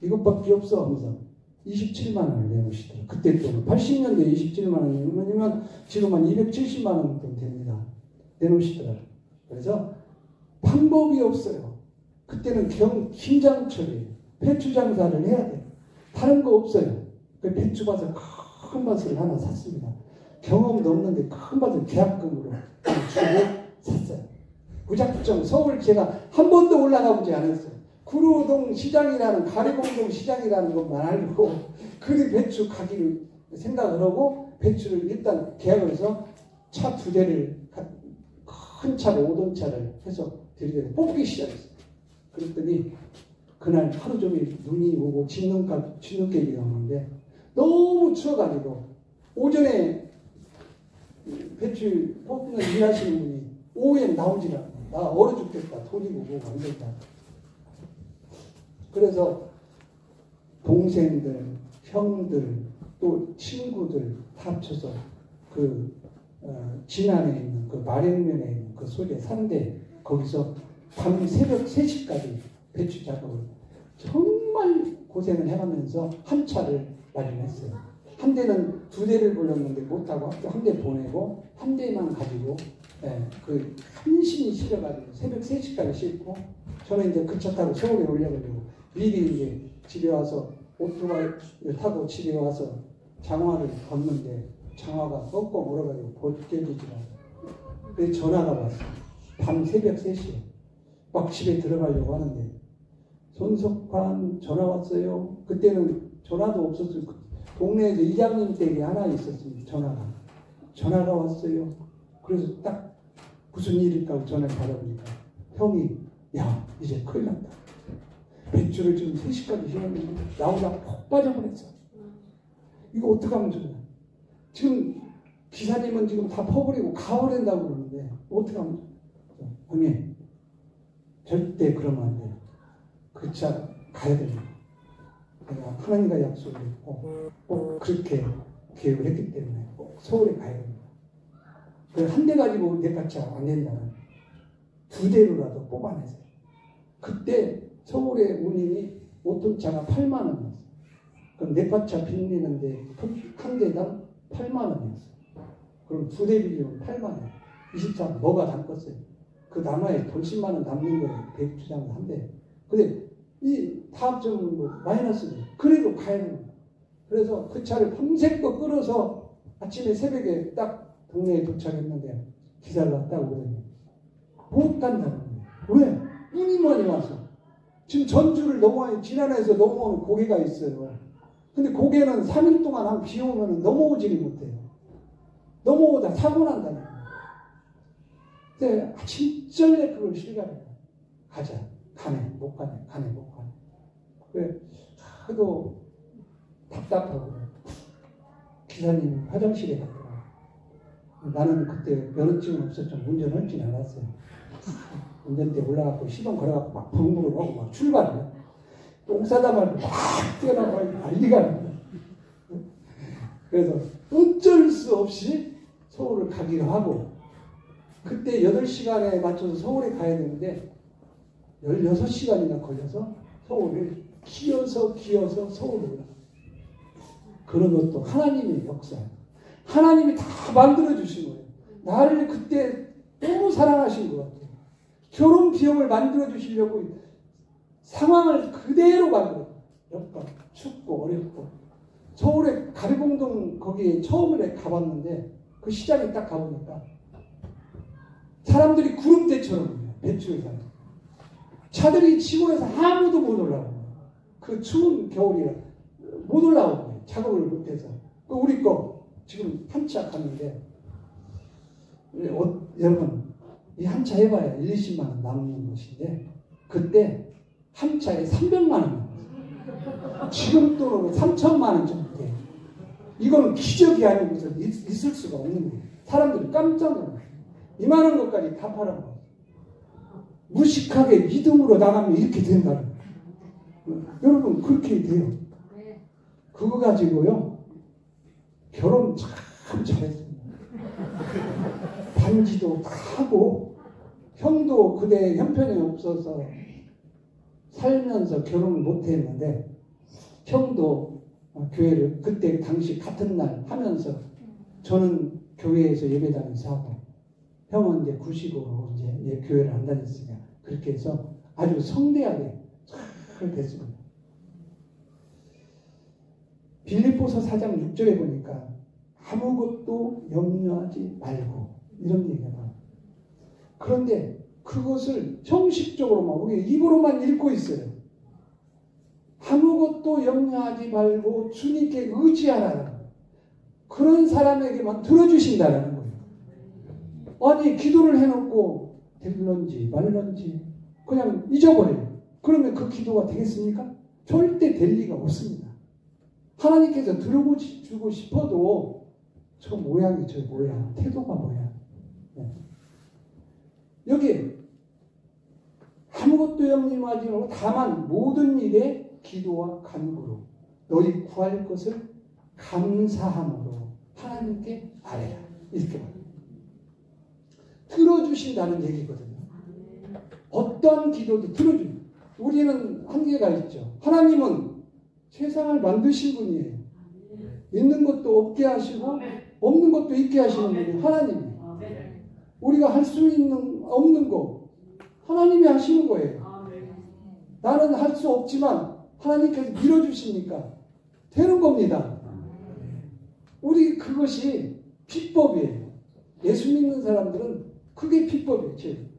이것밖에 없어 하면서 27만 원을 내놓으시더라고요. 그때 또 80년대 27만 원이면 지금 한 270만 원 정도 됩니다. 내놓으시더라고요. 그래서 방법이 없어요. 그때는 김장철이에요. 배추 장사를 해야 돼요. 다른 거 없어요. 그 배추밭을 큰 밭을 하나 샀습니다. 경험도 없는데 큰 밭을 계약금으로 주고 샀어요. 무작정 서울 제가 한 번도 올라가 보지 않았어요. 구로동 시장이라는 가리공동 시장이라는 것만 알고 그 배추 가기를 생각을 하고 배추를 일단 계약을 해서 차 2대를 큰 차를 5톤 차를 해서 드리게 뽑기 시작했어요. 그랬더니 그날 하루 종일 눈이 오고 진눈깨비가 오는데 너무 추워가지고 오전에 배추 뽑는 일하시는 분이 오후에 나오질 않아요. 나 얼어 죽겠다. 돈이 오고 안 된다. 그래서 동생들, 형들, 또 친구들 다 합쳐서 그 진안에 있는 그 마령면에 있는 그 소재 산대 거기서 밤 새벽 3시까지 배추 작업을 정말 고생을 해가면서 한 차를 마련했어요. 한 대는 2대를 불렀는데 못하고 한 대 보내고 한 대만 가지고 그 한신이 실어가지고 새벽 3시까지 싣고 저는 이제 그 차 타고 서울에 올려가지고 미리 이제 집에 와서 오토바이 타고 집에 와서 장화를 걷는데 장화가 꺾고 얼어가지고 벗겨지더라고요. 그래서 전화가 왔어요. 밤 새벽 3시에 막 집에 들어가려고 하는데 손석환 전화 왔어요. 그때는 전화도 없었어요. 동네에서 이장님 댁에 하나 있었습니다. 전화가 왔어요. 그래서 딱 무슨 일일까 하고 전화를 받아보니까 형이 야 이제 큰일 났다. 배추를 지금 3시까지 쉬었는데 나오다가 폭 빠져버렸어. 이거 어떡하면 좋냐. 지금 기사님은 지금 다 퍼버리고 가버린다고 그러는데 어떡하면 좋냐. 형님 절대 그러면 안 돼요. 그 차 가야 됩니다. 내가 하나님과 약속을 했고 꼭 그렇게 계획을 했기 때문에 꼭 서울에 가야 됩니다. 한 대 가지고 내 가차 안 된다면 2대로라도 뽑아내세요. 그때 서울의 운임이 5톤차가 8만 원이었어요. 그럼 내 가차 빌리는데 한 대당 8만 원이었어요. 그럼 2대 빌리면 8만 원. 23 뭐가 남겠어요? 그 남아에 돈 10만 원 남는 거예요. 배추장 한 대. 근데 이 타합점은 뭐 마이너스죠. 그래도 가야 됩니다. 그래서 그 차를 밤새껏 끌어서 아침에 새벽에 딱 동네에 도착했는데 기사를 왔다고 그러더니 못 간다는 거예요. 왜? 눈이 많이 와서. 지금 전주를 넘어와요. 진안에서 넘어오는 고개가 있어요. 근데 고개는 3일 동안 비 오면 넘어오지를 못해요. 넘어오다 사고 난다는 거예요. 근데 진짜 그걸 실감해요. 가자. 가네, 못 가네, 가네, 못 가네. 그래, 하도 답답하고 기사님이 화장실에 갔더라. 나는 그때 면허증 없었죠. 운전할 줄 알았어요. 운전대 올라가고 시동 걸어갖고 막 붕붕을 하고 막 출발해. 똥 싸다 말고 막 뛰어나고 난리가 나. 그래서 어쩔 수 없이 서울을 가기로 하고, 그때 8시간에 맞춰서 서울에 가야 되는데 16시간이나 걸려서 서울을 기어서 서울을 올라. 그런 것도 하나님의 역사예요. 하나님이 다 만들어주신 거예요. 나를 그때 너무 사랑하신 것 같아요. 결혼 비용을 만들어주시려고 상황을 그대로 만들어요. 여건 춥고 어렵고. 서울에 가리봉동 거기에 처음에 가봤는데 그 시장에 딱 가보니까 사람들이 구름대처럼 배추에 사요. 차들이 시골에서 아무도 못 올라오고, 그 추운 겨울이라 못 올라오고 작업을 못해서. 우리 거 지금 한 차 갔는데, 여러분 이 한 차 해봐야 1, 20만 원 남는 것인데 그때 한 차에 300만 원, 지금 돈으로 3천만 원 정도 돼요. 이건 기적이 아니고서 있을 수가 없는 거예요. 사람들이 깜짝 놀라요. 이만한 것까지 다 팔아먹어요. 무식하게 믿음으로 나가면 이렇게 된다는 거예요. 여러분 그렇게 돼요. 그거 가지고요 결혼 참 잘했습니다. 반지도 다 하고, 형도 그대 형편이 없어서 살면서 결혼을 못했는데 형도 교회를 그때 당시 같은 날 하면서, 저는 교회에서 예배당에서 하고 형은 이제 구식으로 이제 교회를 안 다녔으니까 그렇게 해서 아주 성대하게 잘 됐습니다. 빌립보서 4장 6절에 보니까 아무것도 염려하지 말고 이런 얘기가 나와요. 그런데 그것을 형식적으로만 우리 입으로만 읽고 있어요. 아무것도 염려하지 말고 주님께 의지하라. 그런 사람에게만 들어주신다라는 거예요. 아니 기도를 해놓고 될런지 말런지 그냥 잊어버려요. 그러면 그 기도가 되겠습니까? 절대 될 리가 없습니다. 하나님께서 들어주고 싶어도 저 모양이 저 모양, 태도가 뭐야. 네. 여기 아무것도 염려하지 말고 다만 모든 일에 기도와 간구로 너희 구할 것을 감사함으로 하나님께 아뢰라. 이렇게 말합니다. 들어주신다는 얘기거든요. 어떤 기도도 들어줍니다. 우리는 한계가 있죠. 하나님은 세상을 만드신 분이에요. 있는 것도 없게 하시고 없는 것도 있게 하시는 분이 하나님이에요. 우리가 할 수 있는 없는 거 하나님이 하시는 거예요. 나는 할 수 없지만 하나님께서 밀어주시니까 되는 겁니다. 우리 그것이 비법이에요. 예수 믿는 사람들은 그게 비법이에요.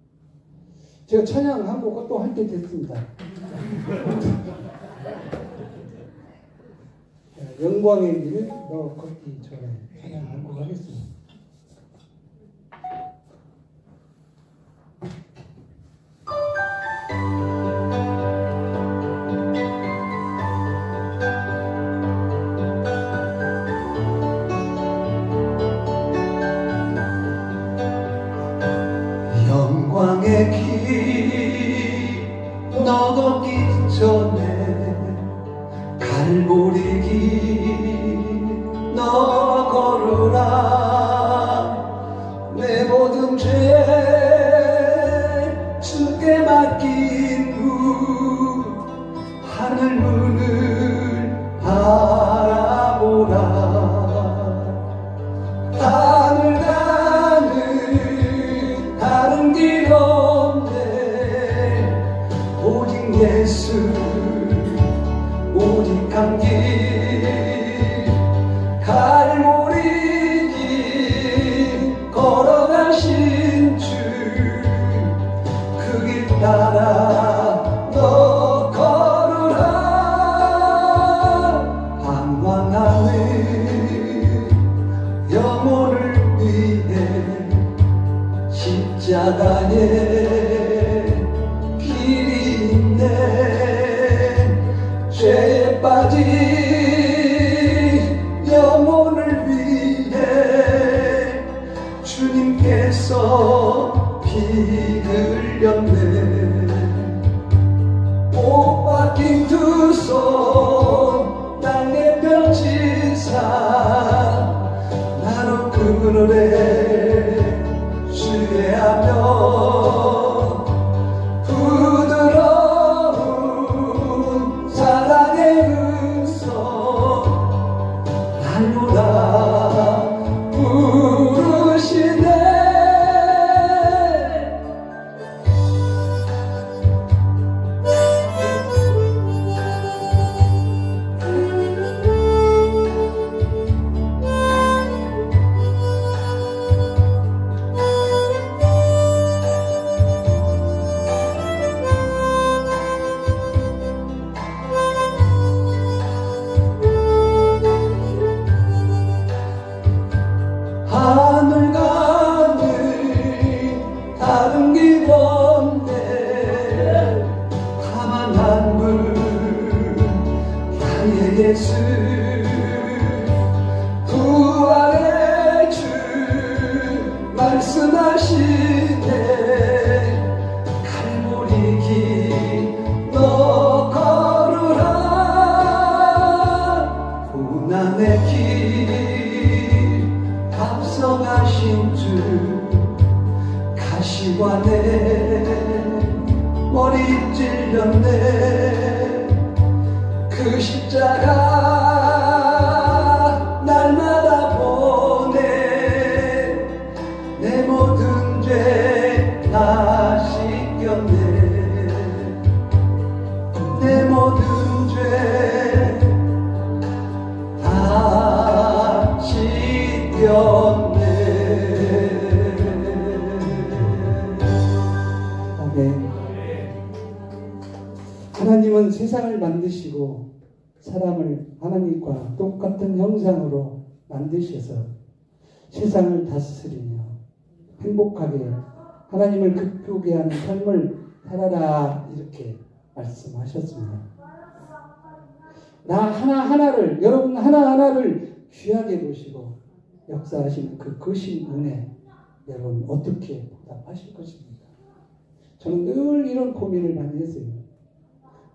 제가 찬양 한 곡 또 할 때 됐습니다. 영광의 길을 너 걷기 전에 찬양 한 곡 하겠습니다. 영광의 길 너 걷기 전에 갈보리 길 너 걸으라. 내 모든 죄 주께 맡긴 후 하늘 문을 바라보라. 하늘 다른 길 없네. 오직 예수 오직 한 길 갈보리 길 걸어가신 주 그 길 따라 너 걸으라. 방황하는 영혼을 위해 십자가에 피 손 땅에 펼치사 나로 그늘에 쉬게하며 부드러운 사랑의 음성 날로라 부르시네. 하늘가는 다른 길 없네. 가만 한물 나의 예수 부활의 주 말씀하시네. 갈보리 길 너 걸으라. 고난의 길 합성하신 주 가시관에 머리 찔렸네. 그 십자가 날마다 보내. 내 모든 죄 다 씻겼네. 내 모든 죄 다 씻겼네. 아멘. 하나님은 세상을 만드시고 사람을 하나님과 똑같은 형상으로 만드셔서 세상을 다스리며 행복하게 하나님을 기쁘게 하는 삶을 살아라 이렇게 말씀하셨습니다. 나 하나하나를 여러분 하나하나를 귀하게 보시고 역사하시는 그 크신 은혜 여러분 어떻게 보답하실 것입니까? 저는 늘 이런 고민을 많이 했어요.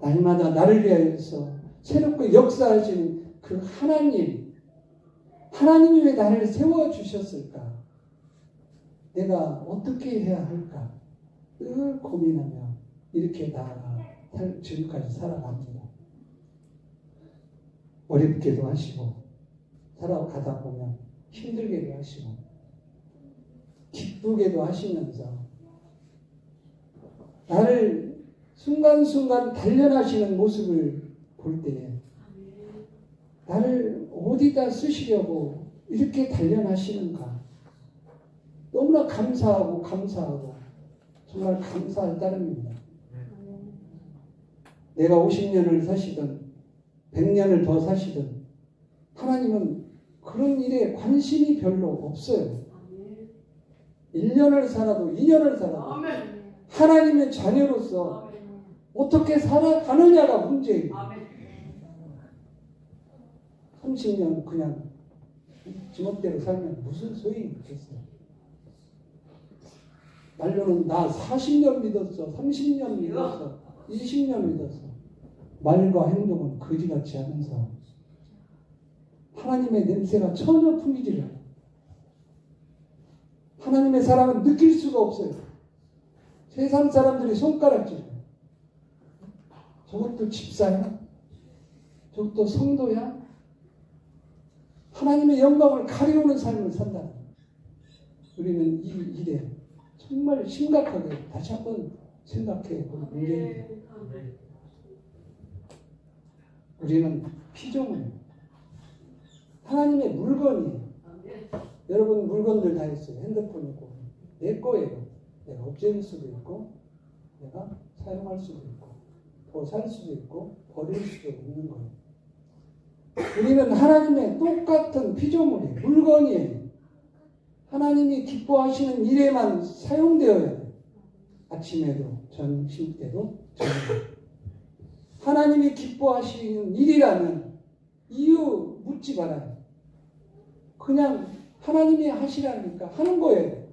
날마다 나를 위하여서 새롭게 역사하시는 그 하나님이 왜 나를 세워주셨을까? 내가 어떻게 해야 할까? 늘 고민하며 이렇게 나아가 지금까지 살아갑니다. 어렵게도 하시고 살아가다 보면 힘들게도 하시고 기쁘게도 하시면서 나를 순간순간 단련하시는 모습을 볼 때에 나를 어디다 쓰시려고 이렇게 단련하시는가 너무나 감사하고 정말 감사할 따름입니다. 내가 50년을 사시든 100년을 더 사시든 하나님은 그런 일에 관심이 별로 없어요. 1년을 살아도 2년을 살아도 하나님의 자녀로서 어떻게 살아가느냐가 문제예요. 30년 그냥 지멋대로 살면 무슨 소용이 있겠어요. 말로는 나 40년 믿었어, 30년 믿었어, 20년 믿었어. 말과 행동은 거지같이 하면서 하나님의 냄새가 전혀 풍기지를 않아요. 하나님의 사랑은 느낄 수가 없어요. 세상 사람들이 손가락질해요. 저것도 집사야? 저것도 성도야? 하나님의 영광을 가리우는 삶을 산다. 우리는 이 일에 정말 심각하게 다시 한번 생각해 볼 문제입니다. 우리는 피조물이에요. 하나님의 물건이에요. 여러분 물건들 다 있어요. 핸드폰 있고 내 거예요. 내가 없앨 수도 있고 내가 사용할 수도 있고 더 살 수도 있고 버릴 수도 있는 거예요. 우리는 하나님의 똑같은 피조물이에요. 물건이에요. 하나님이 기뻐하시는 일에만 사용되어야 돼요. 아침에도 점심 때도 저녁에도. 하나님이 기뻐하시는 일이라면 이유 묻지 말아요. 그냥 하나님이 하시라니까 하는 거예요.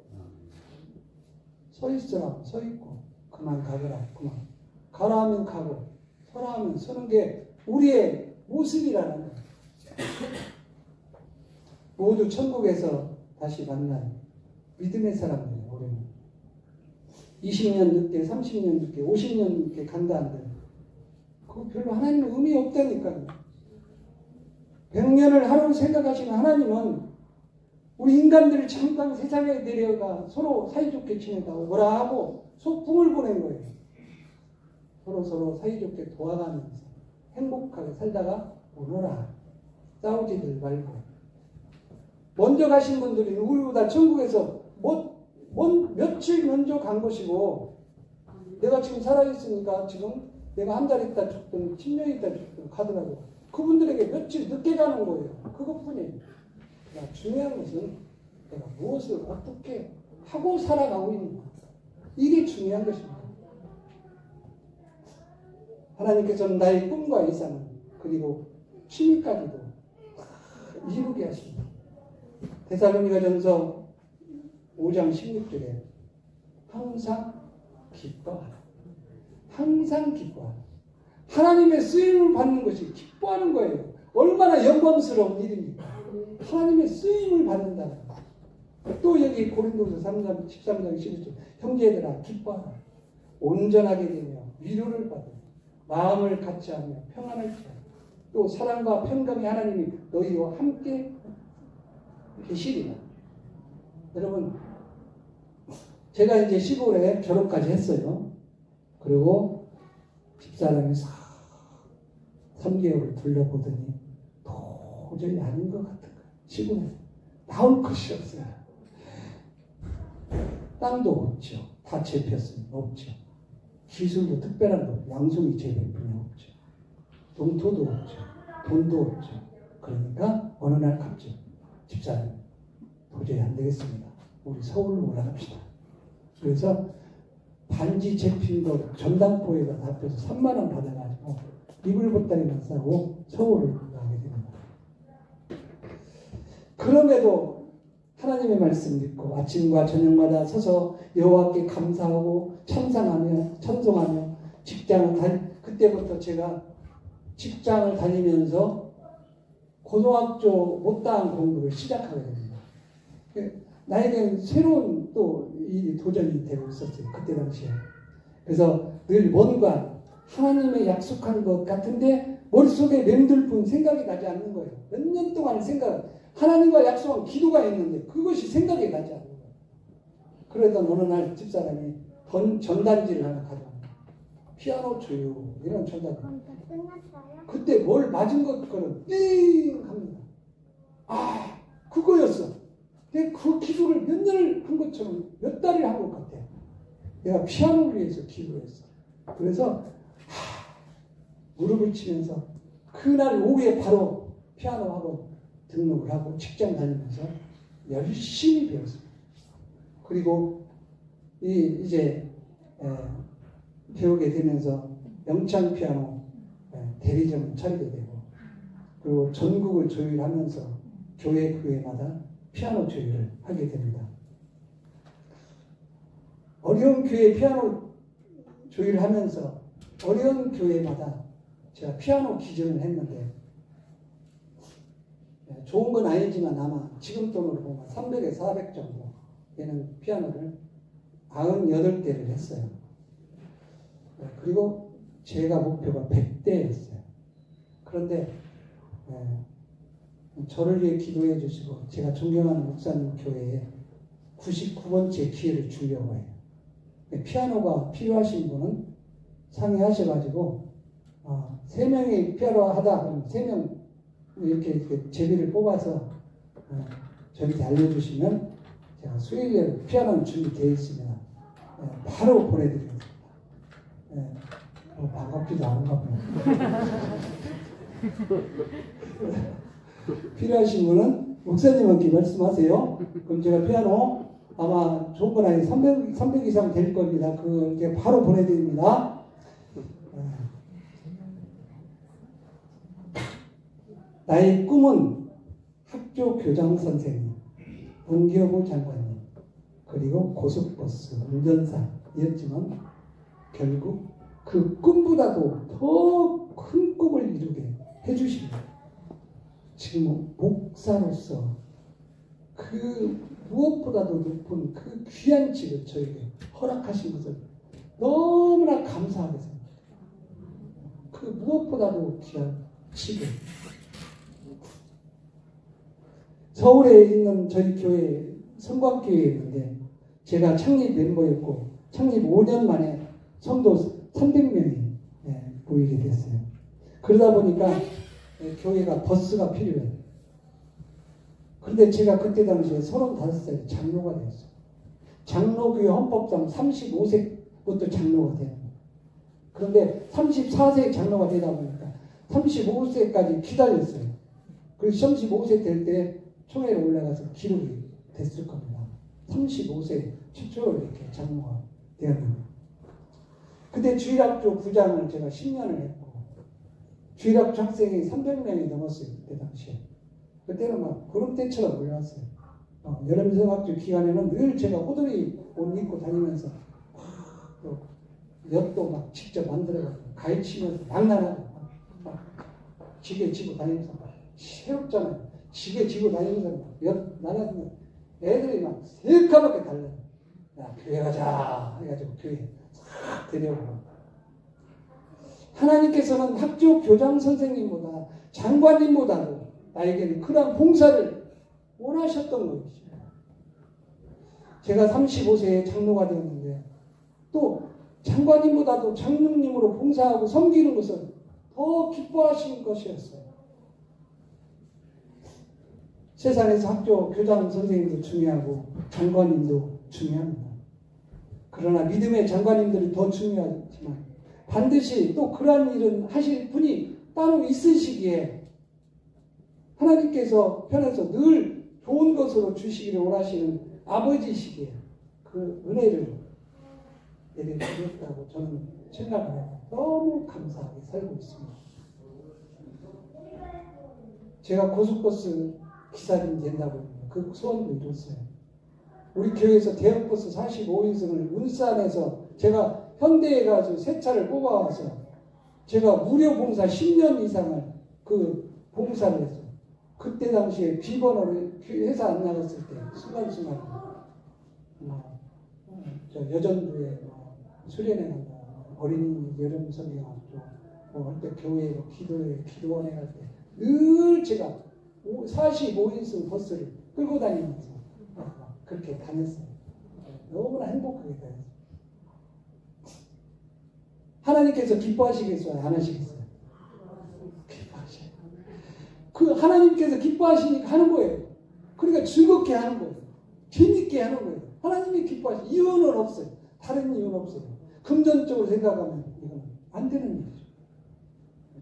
서 있으라 서 있고 그만 가거라 그만 가라 하면 가고 서라 하면 서는 게 우리의 모습이라는 거예요. 모두 천국에서 다시 만난 믿음의 사람들이에요. 우리는 20년 늦게, 30년 늦게, 50년 늦게 간다 한들 그거 별로 하나님은 의미 없다니까요. 100년을 하루 생각하시는 하나님은 우리 인간들을 잠깐 세상에 내려가 서로 사이좋게 지내다고 뭐라 하고 소풍을 보낸 거예요. 서로 사이좋게 도와가면서 행복하게 살다가 오너라. 싸우지들 말고. 먼저 가신 분들이 우리보다 천국에서 며칠 먼저 간 것이고 내가 지금 살아있으니까 지금 내가 한 달 있다 죽든 10년 있다 죽든 가더라고. 그분들에게 며칠 늦게 가는 거예요. 그것뿐이에요. 중요한 것은 내가 무엇을 어떻게 하고 살아가고 있는가. 이게 중요한 것입니다. 하나님께서는 나의 꿈과 이상을 그리고 취미까지도 이루게 하십니다. 데살로니가전서 5장 16절에 항상 기뻐하라. 항상 기뻐하라. 하나님의 쓰임을 받는 것이 기뻐하는 거예요. 얼마나 영광스러운 일입니까? 하나님의 쓰임을 받는다는 거. 또 여기 고린도서 13장 11절 형제들아 기뻐하라. 온전하게 되며 위로를 받으며 마음을 같이하며 평안을 취하라. 또 사랑과 평강의 하나님이 너희와 함께 계시리라. 여러분 제가 이제 시골에 결혼까지 했어요. 그리고 집사람이 3개월을 둘러보더니 도저히 아닌 것 같은 거예요. 시골에 나올 것이 없어요. 땅도 없죠. 다 재폈으니 없죠. 기술도 특별한 거 양송이 재배뿐이 없죠. 동토도 없죠. 돈도 없죠. 그러니까 어느 날 갑자기 집사님 도저히 안 되겠습니다. 우리 서울로 올라갑시다. 그래서 반지 재핀 거 전당포에다 납해서 3만 원 받아가지고 이불 보따리만 싸고 서울을 가게 됩니다. 그럼에도 하나님의 말씀 믿고 아침과 저녁마다 서서 여호와께 감사하고 찬송하며 그때부터 제가 직장을 다니면서 고등학교 못다한 공부를 시작하게 됩니다. 나에게는 새로운 또 일이 도전이 되고 있었어요. 그때 당시에. 그래서 늘 뭔가 하나님의 약속한 것 같은데 머릿속에 맴돌 뿐 생각이 나지 않는 거예요. 몇 년 동안 하나님과 약속한 기도가 있는데 그것이 생각이 나지 않는 거예요. 그러던 어느 날 집사람이 전단지를 하나 가져옵니다. 피아노 조요 이런 전단지. 그때 뭘 맞은 것처럼 띵 합니다. 아 그거였어. 내가 그 기도를 몇 년을 한 것처럼 몇 달을 한 것 같아. 내가 피아노를 위해서 기도했어. 그래서 무릎을 치면서 그날 오후에 바로 피아노 학원 등록을 하고 직장 다니면서 열심히 배웠습니다. 그리고 이제 배우게 되면서 영창 피아노 대리점을 차리게 되고 그리고 전국을 조율하면서 교회마다 피아노 조율을 하게 됩니다. 어려운 교회 피아노 조율하면서 어려운 교회마다 제가 피아노 기증을 했는데 좋은 건 아니지만 아마 지금 돈으로 보면 300에 400 정도 되는 피아노를 98대를 했어요. 그리고 제가 목표가 100대였어요. 그런데 저를 위해 기도해 주시고 제가 존경하는 목사님 교회에 99번째 기회를 주려고 해요. 피아노가 필요하신 분은 상의하셔가지고 3명이 피아노 하다 그러면 3명 이렇게 제비를 뽑아서 저한테 알려주시면 제가 수요일에 피아노는 준비되어 있으면 바로 보내드리겠습니다. 반갑기도 한가 보네요. 필요하신 분은 목사님한테 말씀하세요. 그럼 제가 피아노 아마 좋은 건 아니 300 이상 될 겁니다. 그게 바로 보내드립니다. 나의 꿈은 학교 교장 선생님,文교부 장관님, 그리고 고속버스 운전사였지만 결국 그 꿈보다도 더 큰 꿈을 이루게 해주십니다. 지금 목사로서 그 무엇보다도 높은 그 귀한 직을 저에게 허락하신 것을 너무나 감사하게 생각합니다. 그 무엇보다도 귀한 직을. 서울에 있는 저희 교회 성광교회에 있는데 제가 창립 멤버였고 창립 5년 만에 성도 300명이 모이게 됐어요. 그러다 보니까 교회가 버스가 필요해요. 그런데 제가 그때 당시에 35살에 장로가 됐어요. 장로교회 헌법상 35세부터 장로가 돼요. 그런데 34세 장로가 되다 보니까 35세까지 기다렸어요. 그래서 35세 될 때 총회에 올라가서 기록이 됐을 겁니다. 35세 최초로 이렇게 장로가 되었는데 그때 주일학교 부장을 제가 10년을 했고 주일학교 학생이 300명이 넘었어요. 그때 당시에. 그때는 막 구름대처럼 몰려왔어요. 여름성학교 기간에는 늘 제가 호돌이 옷 입고 다니면서 또 엿도 막 직접 만들어가지고 가위치면서 장난하고 막 지게 지고 다니면서 새롭잖아요. 지게 지고 다니면서 엿 나눠주면 애들이 막 새까맣게 달라요. 야 교회 가자 해가지고 교회 싹 데려오고 하나님께서는 학교 교장 선생님보다 장관님보다도 나에게는 그런 봉사를 원하셨던 것입니다. 제가 35세에 장로가 되었는데 또 장관님보다도 장로님으로 봉사하고 섬기는 것은 더 기뻐하시는 것이었어요. 세상에서 학교 교장 선생님도 중요하고 장관님도 중요합니다. 그러나 믿음의 장관님들이 더 중요하지만 반드시 또 그러한 일은 하실 분이 따로 있으시기에 하나님께서 편에서 늘 좋은 것으로 주시기를 원하시는 아버지시기에 그 은혜를 내게 주셨다고 저는 생각을 해요. 너무 감사하게 살고 있습니다. 제가 고속버스 기사님 된다고 그 소원도 이뤘어요. 우리 교회에서 대형버스 45인승을 울산에서 제가 현대에 가서 새 차를 뽑아와서 제가 무료 봉사 10년 이상을 그 봉사를 했어요. 그때 당시에 비번호를 회사 안 나갔을 때 순간순간 저 여전부에 수련회 간다 어린이 여름 성경학교 할 때 교회 기도회 기도원에 갈 때 늘 제가 45인승 버스를 끌고 다니면서 그렇게 다녔어요. 너무나 행복하게 다녔어요. 하나님께서 기뻐하시겠어요? 안 하시겠어요? 기뻐하셔요. 그 하나님께서 기뻐하시니까 하는 거예요. 그러니까 즐겁게 하는 거예요. 재밌게 하는 거예요. 하나님이 기뻐하시는 이유는 없어요. 다른 이유는 없어요. 금전적으로 생각하면 이건 안 되는 일이죠.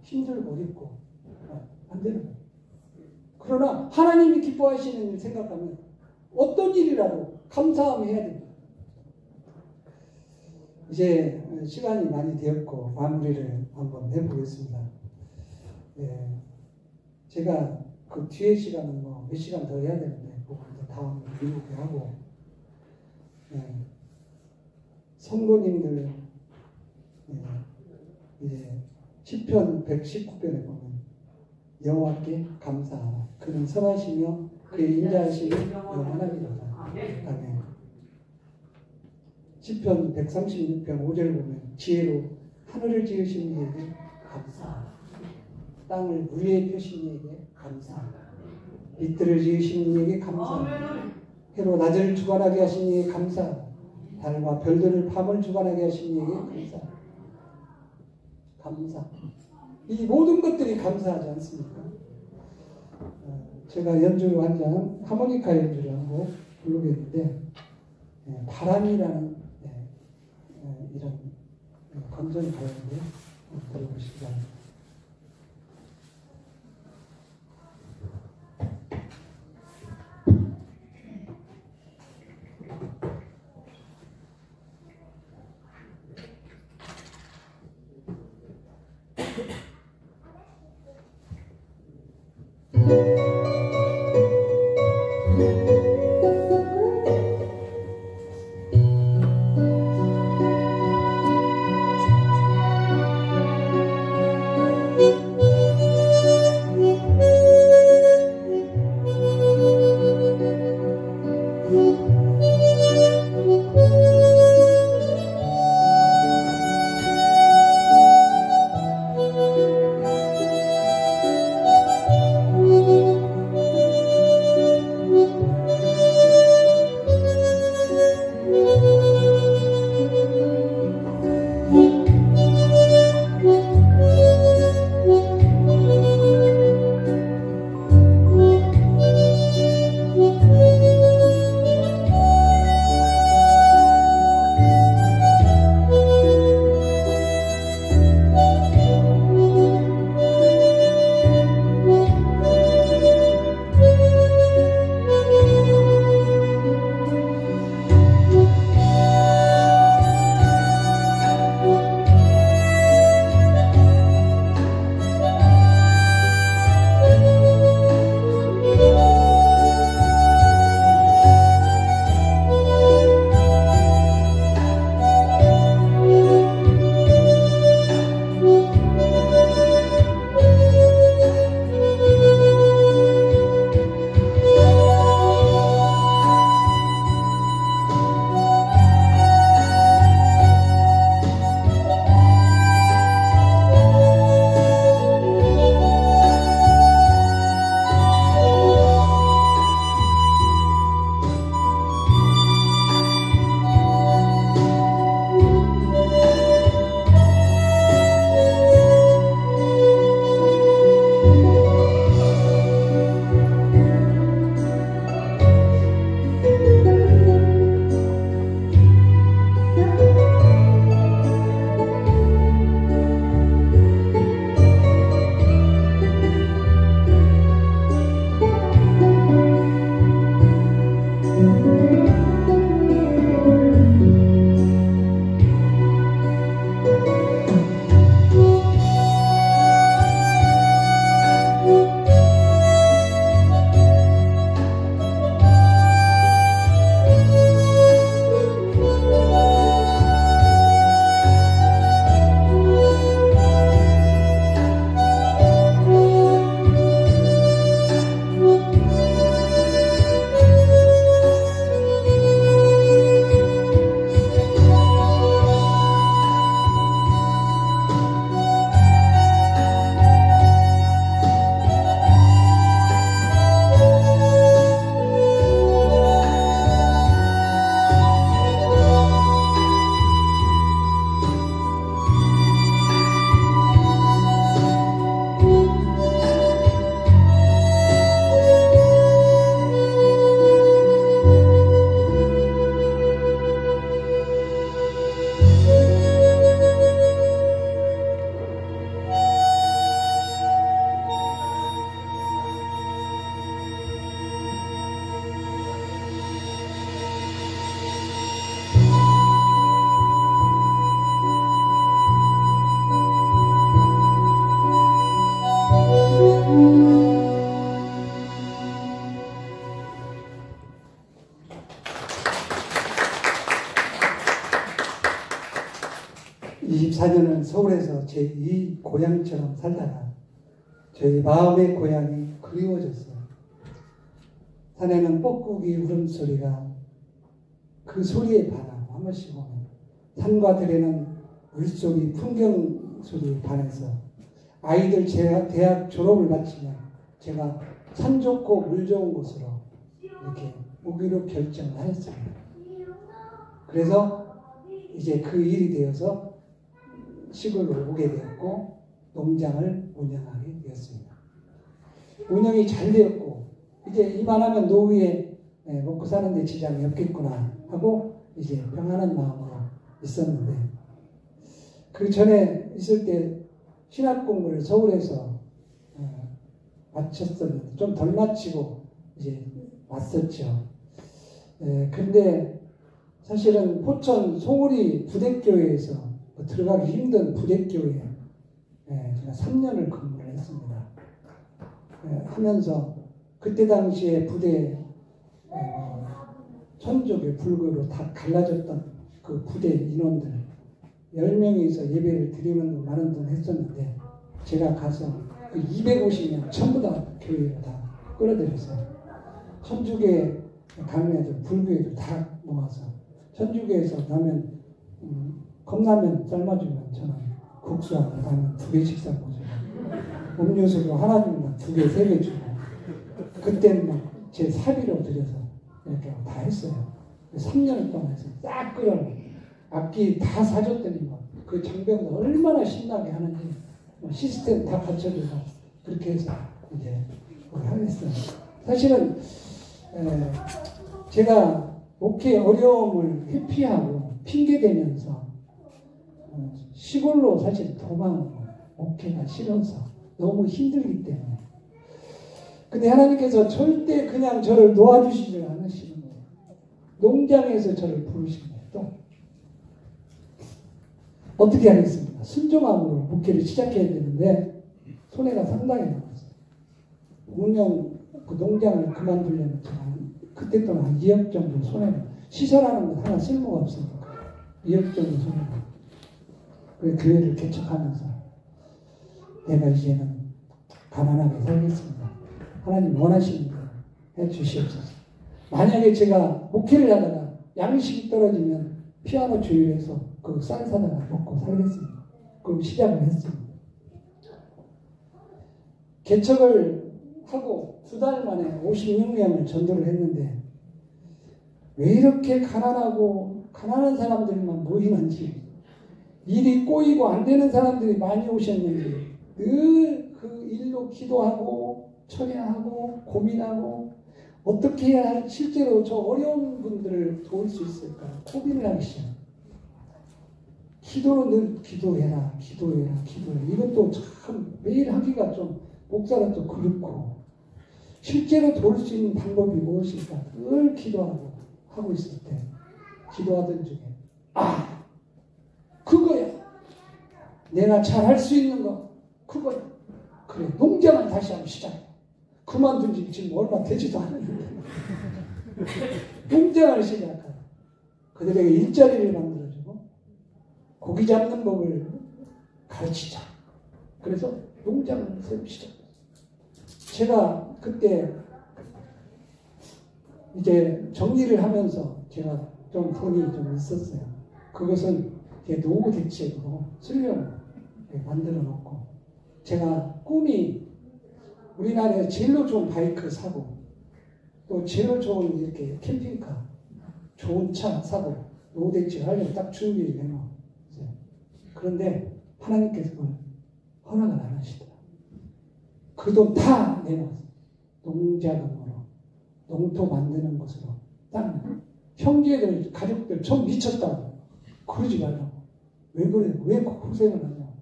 힘들고 어렵고 안 되는 거예요. 그러나 하나님이 기뻐하시는 일 생각하면 어떤 일이라도 감사하며 해야 됩니다. 이제 시간이 많이 되었고 마무리를 한번 해보겠습니다. 제가 그 뒤에 시간은 몇 시간 더 해야 되는데 그걸 다음 미루게 하고 성도님들 이제 시편 119편에 보면 여호와께 감사하라. 그는 선하시며 그의 인자하심이 영원하리로다. 아멘. 시편 136편 5절 보면 지혜로 하늘을 지으신 이에게 감사하라. 땅을 위에 펴신 이에게 감사하라. 빛들을 지으신 이에게 감사하라. 해로 낮을 주관하게 하신 이에게 감사하라. 달과 별들을 밤을 주관하게 하신 이에게 감사하라. 감사. 이 모든 것들이 감사하지 않습니까? 제가 연주 한 장 하모니카 연주를 하고 부르겠는데 바람이라는 이런 건전이 가요인데 들어보시기 바랍니다. 시골에서 제 이 고향처럼 살다가 저희 마음의 고향이 그리워졌어요. 산에는 뻐꾸기 울음소리가 그 소리에 반하고 한 번씩 오면 산과 들에는 물소리, 풍경 소리에 반해서 아이들 대학 졸업을 마치면 제가 산 좋고 물 좋은 곳으로 이렇게 오기로 결정을 하였습니다. 그래서 이제 그 일이 되어서 시골로 오게 되었고 농장을 운영하게 되었습니다. 운영이 잘 되었고 이제 이만하면 노후에 먹고 사는데 지장이 없겠구나 하고 이제 평안한 마음으로 있었는데 그 전에 있을 때 신학 공부를 서울에서 마쳤었는데 좀 덜 마치고 이제 왔었죠. 근데 사실은 포천 송우리 부대교회에서 들어가기 힘든 부대교회에 제가 3년을 근무를 했습니다. 하면서 그때 당시에 부대 천족의 불교로 다 갈라졌던 그 부대 인원들 10명이서 예배를 드리는 등 많은 등 했었는데 제가 가서 그 250명 전부 다 교회로 다 끌어들였어요. 천주교에 가는 애들 불교애들 다 모아서 천주교에서 가면 컵라면 삶아주면 저는 국수하고 라면 2개씩 삶아주고 음료수도 하나 주면 2개, 3개 주고 그때는 막 제 사비로 들여서 이렇게 다 했어요. 3년 동안 해서 싹 끌어내고 악기 다 사줬더니 그 장병들 얼마나 신나게 하는지 시스템 다 갖춰주고 그렇게 해서 이제 하겠어요. 사실은 제가 목회 어려움을 회피하고 핑계대면서 시골로 사실 도망하고 목회가 싫어서 너무 힘들기 때문에 근데 하나님께서 절대 그냥 저를 놓아주시지 않으시는 거예요. 농장에서 저를 부르신 거예요. 또 어떻게 하겠습니까? 순종함으로 목회를 시작해야 되는데 손해가 상당히 많았어요. 운영 그 농장을 그만두려면 제가 그때 또한 한 2억 정도 손해가 시설하는 것 하나 쓸모가 없으니까 2억 정도 손해가 그래서 교회를 개척하면서 내가 이제는 가난하게 살겠습니다. 하나님 원하시는 대로 해주시옵소서. 만약에 제가 목회를 하다가 양식이 떨어지면 피아노 조율해서 그 쌀 사다가 먹고 살겠습니다. 그럼 시작을 했습니다. 개척을 하고 2달 만에 56명을 전도를 했는데 왜 이렇게 가난한 사람들만 모이는지 일이 꼬이고 안 되는 사람들이 많이 오셨는지 늘 그 일로 기도하고 철야하고 고민하고 어떻게 해야 실제로 저 어려운 분들을 도울 수 있을까 고민을 하기 시작합니다. 기도로 늘 기도해라. 이것도 참 매일 하기가 좀 목사가 좀 그렇고 실제로 도울 수 있는 방법이 무엇일까 늘 기도하고 하고 있을 때 기도하던 중에 그거야. 내가 잘 할 수 있는 거 그거야. 그래 농장을 다시 한번 시작해. 그만둔 지 지금 얼마 되지도 않았는데 농장을 시작하고 그들에게 일자리를 만들어주고 고기 잡는 법을 가르치자. 그래서 농장을 새로 시작했어요. 제가 그때 이제 정리를 하면서 제가 좀 돈이 좀 있었어요. 그것은 노후 대책으로 쓰려고 만들어 놓고 제가 꿈이 우리나라에 제일로 좋은 바이크 사고 또 제일로 좋은 이렇게 캠핑카 좋은 차 사고 노후 대책을 하려고 딱 준비를 해놓았어요. 그런데 하나님께서 그걸 허락을 안 하시더라고요. 그 돈 다 내놓았어요. 농자금으로 농토 만드는 것으로 딱 형제들 가족들 전 미쳤다고 그러지 말라고. 왜 그래? 왜 고생을 하냐?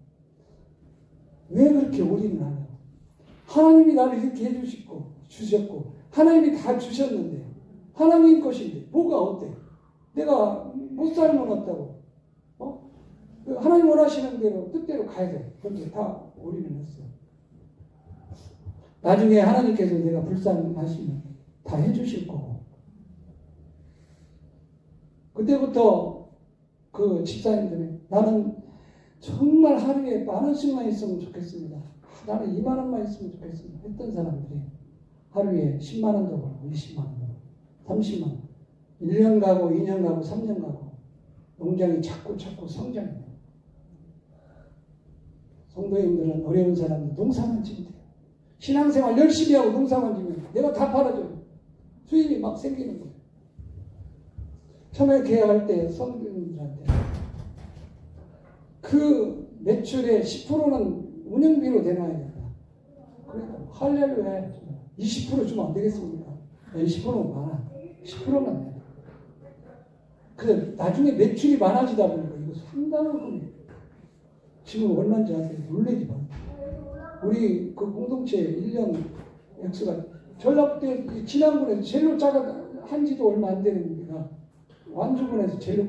왜 그렇게 올인을 하냐? 하나님이 나를 이렇게 주셨고 하나님이 다 주셨는데 하나님 것인데 뭐가 어때? 내가 못 살면 어다고? 하나님 원하시는 대로 뜻대로 가야 돼. 그렇게 다 올인을 했어요. 나중에 하나님께서 내가 불쌍하시면 다 해주실 거고 그때부터 그 집사님들이 나는 정말 하루에 10,000원씩만 있으면 좋겠습니다. 나는 2만 원만 있으면 좋겠습니다. 했던 사람들이 하루에 10만 원도 벌고 20만 원도 벌고 30만 원. 1년 가고 2년 가고 3년 가고 농장이 자꾸 성장해요. 성도님들은 어려운 사람들 농사만 지면 돼요. 신앙생활 열심히 하고 농사만 지면 내가 다 팔아줘요. 수입이 막 생기는 거예요. 처음에 계약할 때 성도님들한테 그 매출의 10%는 운영비로 내놔야 된다. 그러니까 할렐루야 20% 주면 안 되겠습니까? 20%는 많아. 10%만 내. 그래 나중에 매출이 많아지다 보니까 이거 상당한 금액. 지금 얼마인지 아세요? 놀래지 마. 우리 그 공동체 1년 액수가 전라북도 진안군에서 제일로 작아 한지도 얼마 안 되는 데가 완주군에서 제일로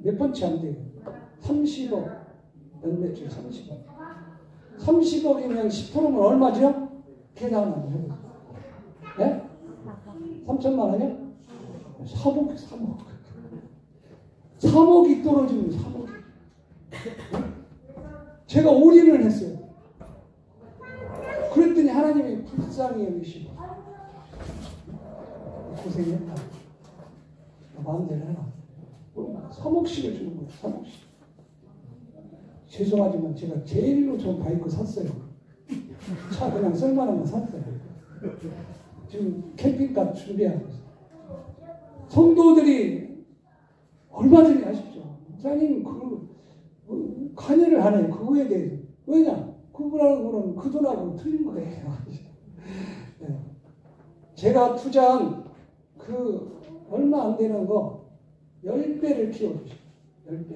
몇 번째 안 돼요. 30억 연매출 30억. 30억이면 10%면 얼마죠? 계산 한번 해보세요. 네? 3천만 원이요? 3억이 떨어지면 3억. 제가 올인을 했어요. 그랬더니 하나님이 불쌍히 여기시고 고생했다. 마음대로 해라. 3억씩을 주는 거예요. 3억씩. 죄송하지만 제가 제일로 좋은 바이크 샀어요. 차 그냥 쓸만한 거 샀어요. 지금 캠핑카 준비하고 있어요. 성도들이 얼마든지 하십시오. 목사님 관여를 하네요. 그거에 대해서. 왜냐? 그분하고는 그 돈하고 틀린 거예요. 네. 제가 투자한 그 얼마 안 되는 거 10배를 키워주시오. 10배.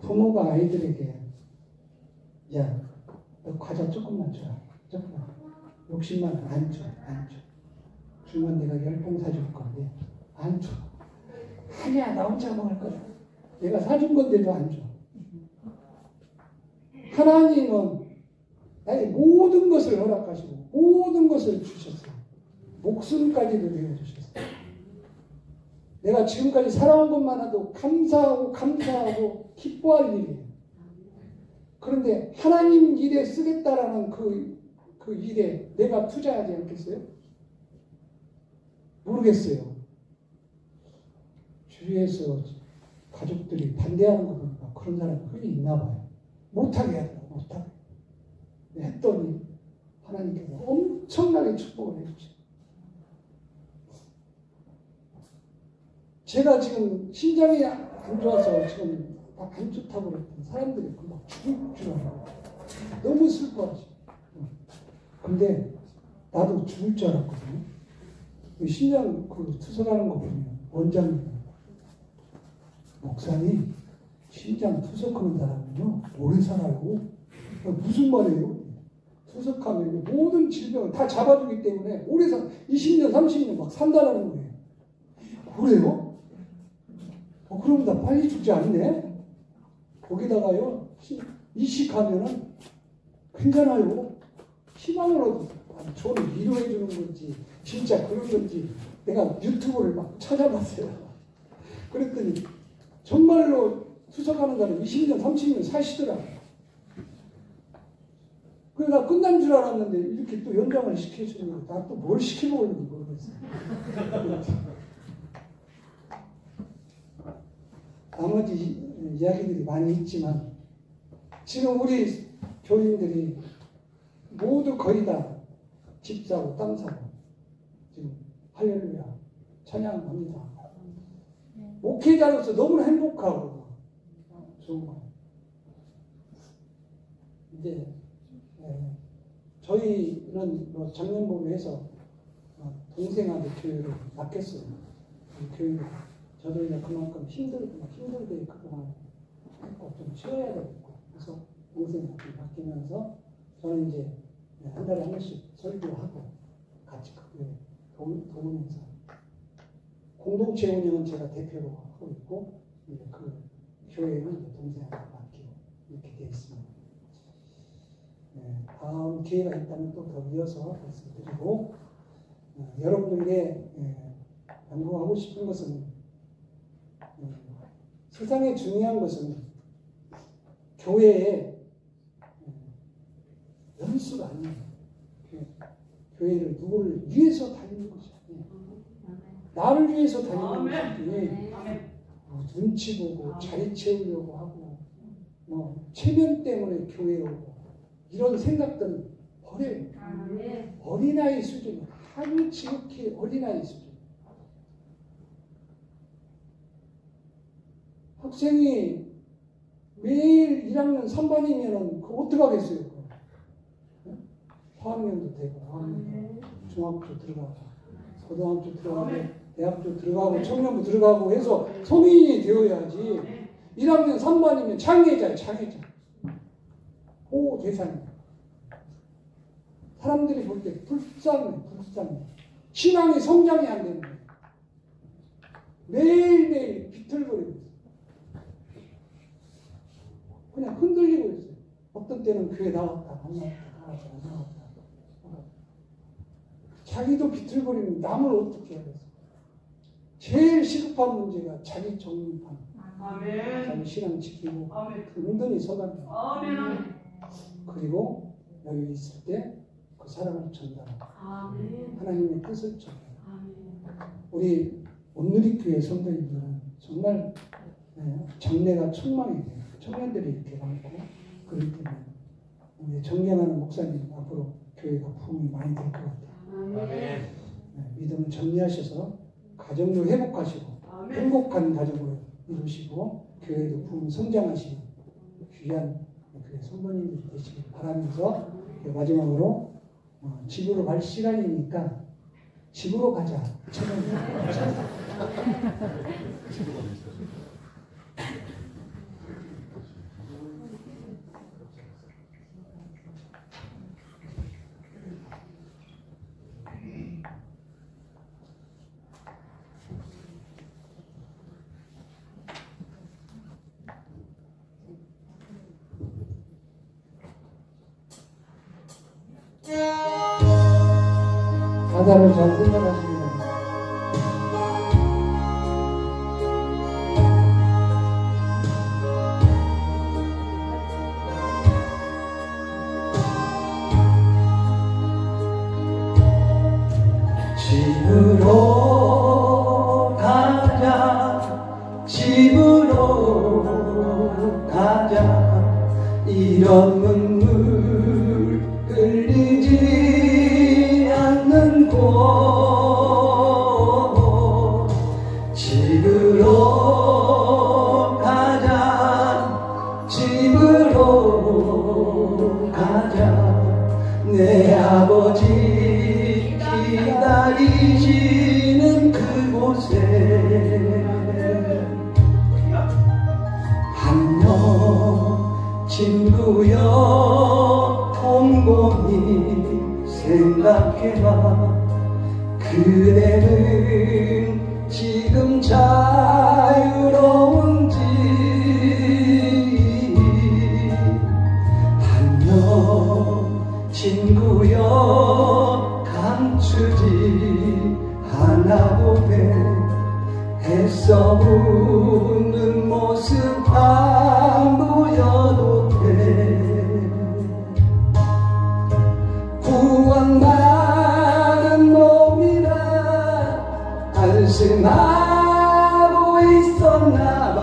부모가 아이들에게 야, 너 과자 조금만 줘. 조금만. 60만 원 안 줘. 안 줘. 주면 내가 10봉 사줄 건데 안 줘. 아니야, 나 혼자 먹을 거야. 내가 사준 건데도 안 줘. 하나님은 나의 모든 것을 허락하시고 모든 것을 주셨어요. 목숨까지도 내어주셨어요. 내가 지금까지 살아온 것만 해도 감사하고 기뻐할 일이에요. 그런데 하나님 일에 쓰겠다라는 그 일에 내가 투자하지 않겠어요? 모르겠어요. 주위에서 가족들이 반대하는 거 보니까 그런 사람이 흔히 있나 봐요. 못하게 하더라고요. 못하게. 했더니 하나님께서 엄청나게 축복을 해주시죠. 제가 지금 심장이 안 좋아서 지금 안 좋다고 그랬더니 사람들이 금방 죽을 줄 알아요. 너무 슬퍼하지. 근데 나도 죽을 줄 알았거든요. 심장 투석하는 거 보면 원장님, 목사님 심장 투석하는 사람은요 오래 살아요. 무슨 말이에요? 투석하면 모든 질병을 다 잡아주기 때문에 오래 20년 30년 막 산다라는 거예요. 그래요? 그럼 나 빨리 죽지 않네? 거기다가요 이식하면은 괜찮아요. 희망을 얻어. 저를 위로해 주는 건지 진짜 그런 건지 내가 유튜브를 막 찾아봤어요. 그랬더니 정말로 투석하는 사람 20년 30년 사시더라고요. 그래서 나 끝난 줄 알았는데 이렇게 또 연장을 시켜주는 거 나 또 뭘 시켜먹을지 모르겠어요. 나머지 이야기들이 많이 있지만 지금 우리 교인들이 모두 거의 다 집 사고 땅 사고 지금 할렐루야 찬양합니다. 목회자로서 너무나 행복하고 좋은 거예요. 이제 저희는 뭐 작년봄에서 동생한테 교회를 맡겼어요. 교회 저도 이제 그만큼 힘들게 그동안 했고 좀 쉬어야 되겠고 그래서 동생한테 맡기면서 저는 이제 한 달에 한 번씩 설교하고 같이 그 도우면서 공동체 운영은 제가 대표로 하고 있고 이제 그 교회는 이제 동생한테 맡기고 이렇게 되어 있습니다. 다음 기회가 있다면 또 더 이어서 말씀드리고 여러분들에게 양보하고 싶은 것은 세상에 중요한 것은 교회의 연수가 아니에요. 교회를 누구를 위해서 다니는 것이 아니에요. 나를 위해서 다니는 것이 눈치 보고 자리 채우려고 하고 체면 때문에 교회에 오고 이런 생각들은 버려요. 어린아이 수준, 아주 지극히 어린아이 수준. 학생이 매일 1학년 3반이면은 그 어떡하겠어요? 화학년도 되고, 중학교 들어가고, 고등학교 들어가고, 대학교 들어가고, 청년부 들어가고 해서 성인이 되어야지. 1학년 3반이면 장애자야, 장애자. 보호 대상이야. 사람들이 볼 때 불쌍해. 신앙이 성장이 안 되는 거예요. 매일매일 비틀거리고 있어요. 그냥 흔들리고 있어요. 어떤 때는 교회 나왔다, 안 나왔다. 자기도 비틀거리면 남을 어떻게 해야 돼요? 제일 시급한 문제가 자기 정립함. 자기 신앙 지키고 든든히 서갑니다. 그리고 여기 있을 때 그 사랑을 전달하고 하나님의 뜻을 전달하고 우리 온누리교회 성도님들은 정말 장래가 촉망이 돼요. 청년들이 이렇게 많고 그렇기 때문에 우리 존경하는 목사님 앞으로 교회가 부흥이 많이 될 것 같아요. 믿음을 정리하셔서 가정도 회복하시고 행복한 가정으로 이루시고 교회도 부흥 성장하시는 귀한 교회 성도님들이 되시길 바라면서 마지막으로 집으로 갈 시간이니까 집으로 가자. 가사를 잘 생각하시면 집으로 가자 집으로 가자 이런 눈물 흘리지 않는 곳 집으로 가자 집으로 가자 내 아버지 기다리시는 그곳에 안녕 친구여 곰곰이 생각해봐 그대는 지금 자유로운지 안녕 친구여 감추지 않아도 돼 애써 웃는 모습 안 보여도 돼 구원 많은 몸이라 안심하고 있었나봐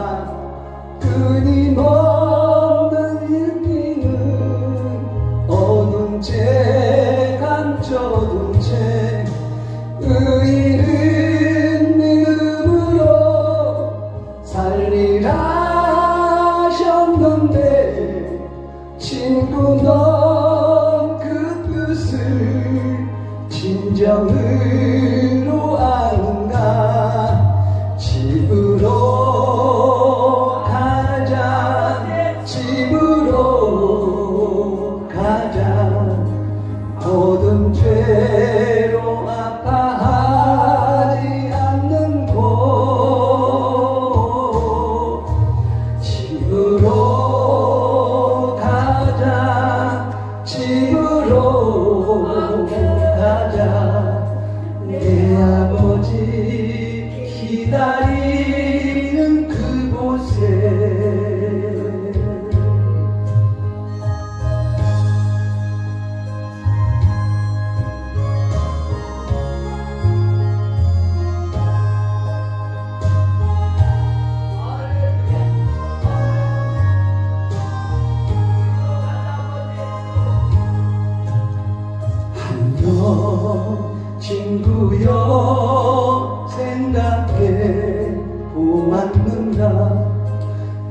끊임없는 일기는 어두운 채 감춰둔 채 의인은 믿음으로 살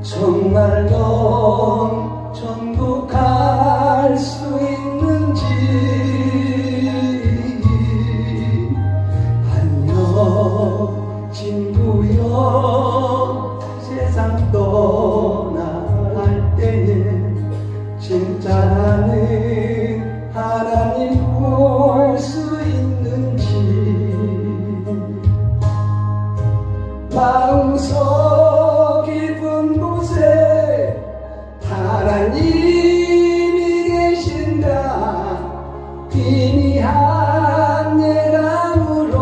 정말 넌 천국 갈 수 있는지 안녕 친구여 세상 떠나갈 때에 진짜는 하나님 볼 수 있는지 마음속 깊은 곳에 하나님이 계신가 희미한 예감으로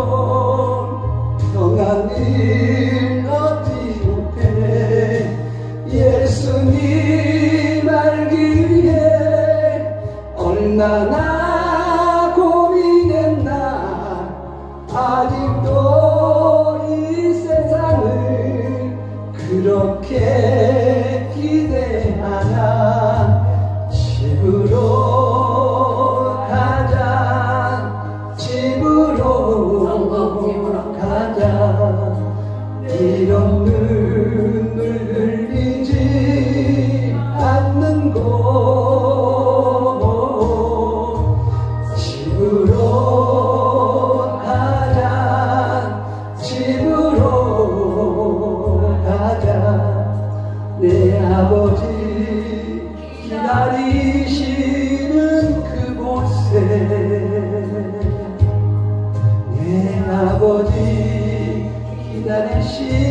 평안을 얻지 못해 예수님 알기 위해 얼마나 고민했나 아직도 이 세상을 그렇게 기대하나 집으로 가자 집으로 가자 이런 눈물 흘리지 않는 곳 집으로 가자 집으로 가자 내 아버지 기다리시는 그곳에 내 아버지 기다리시는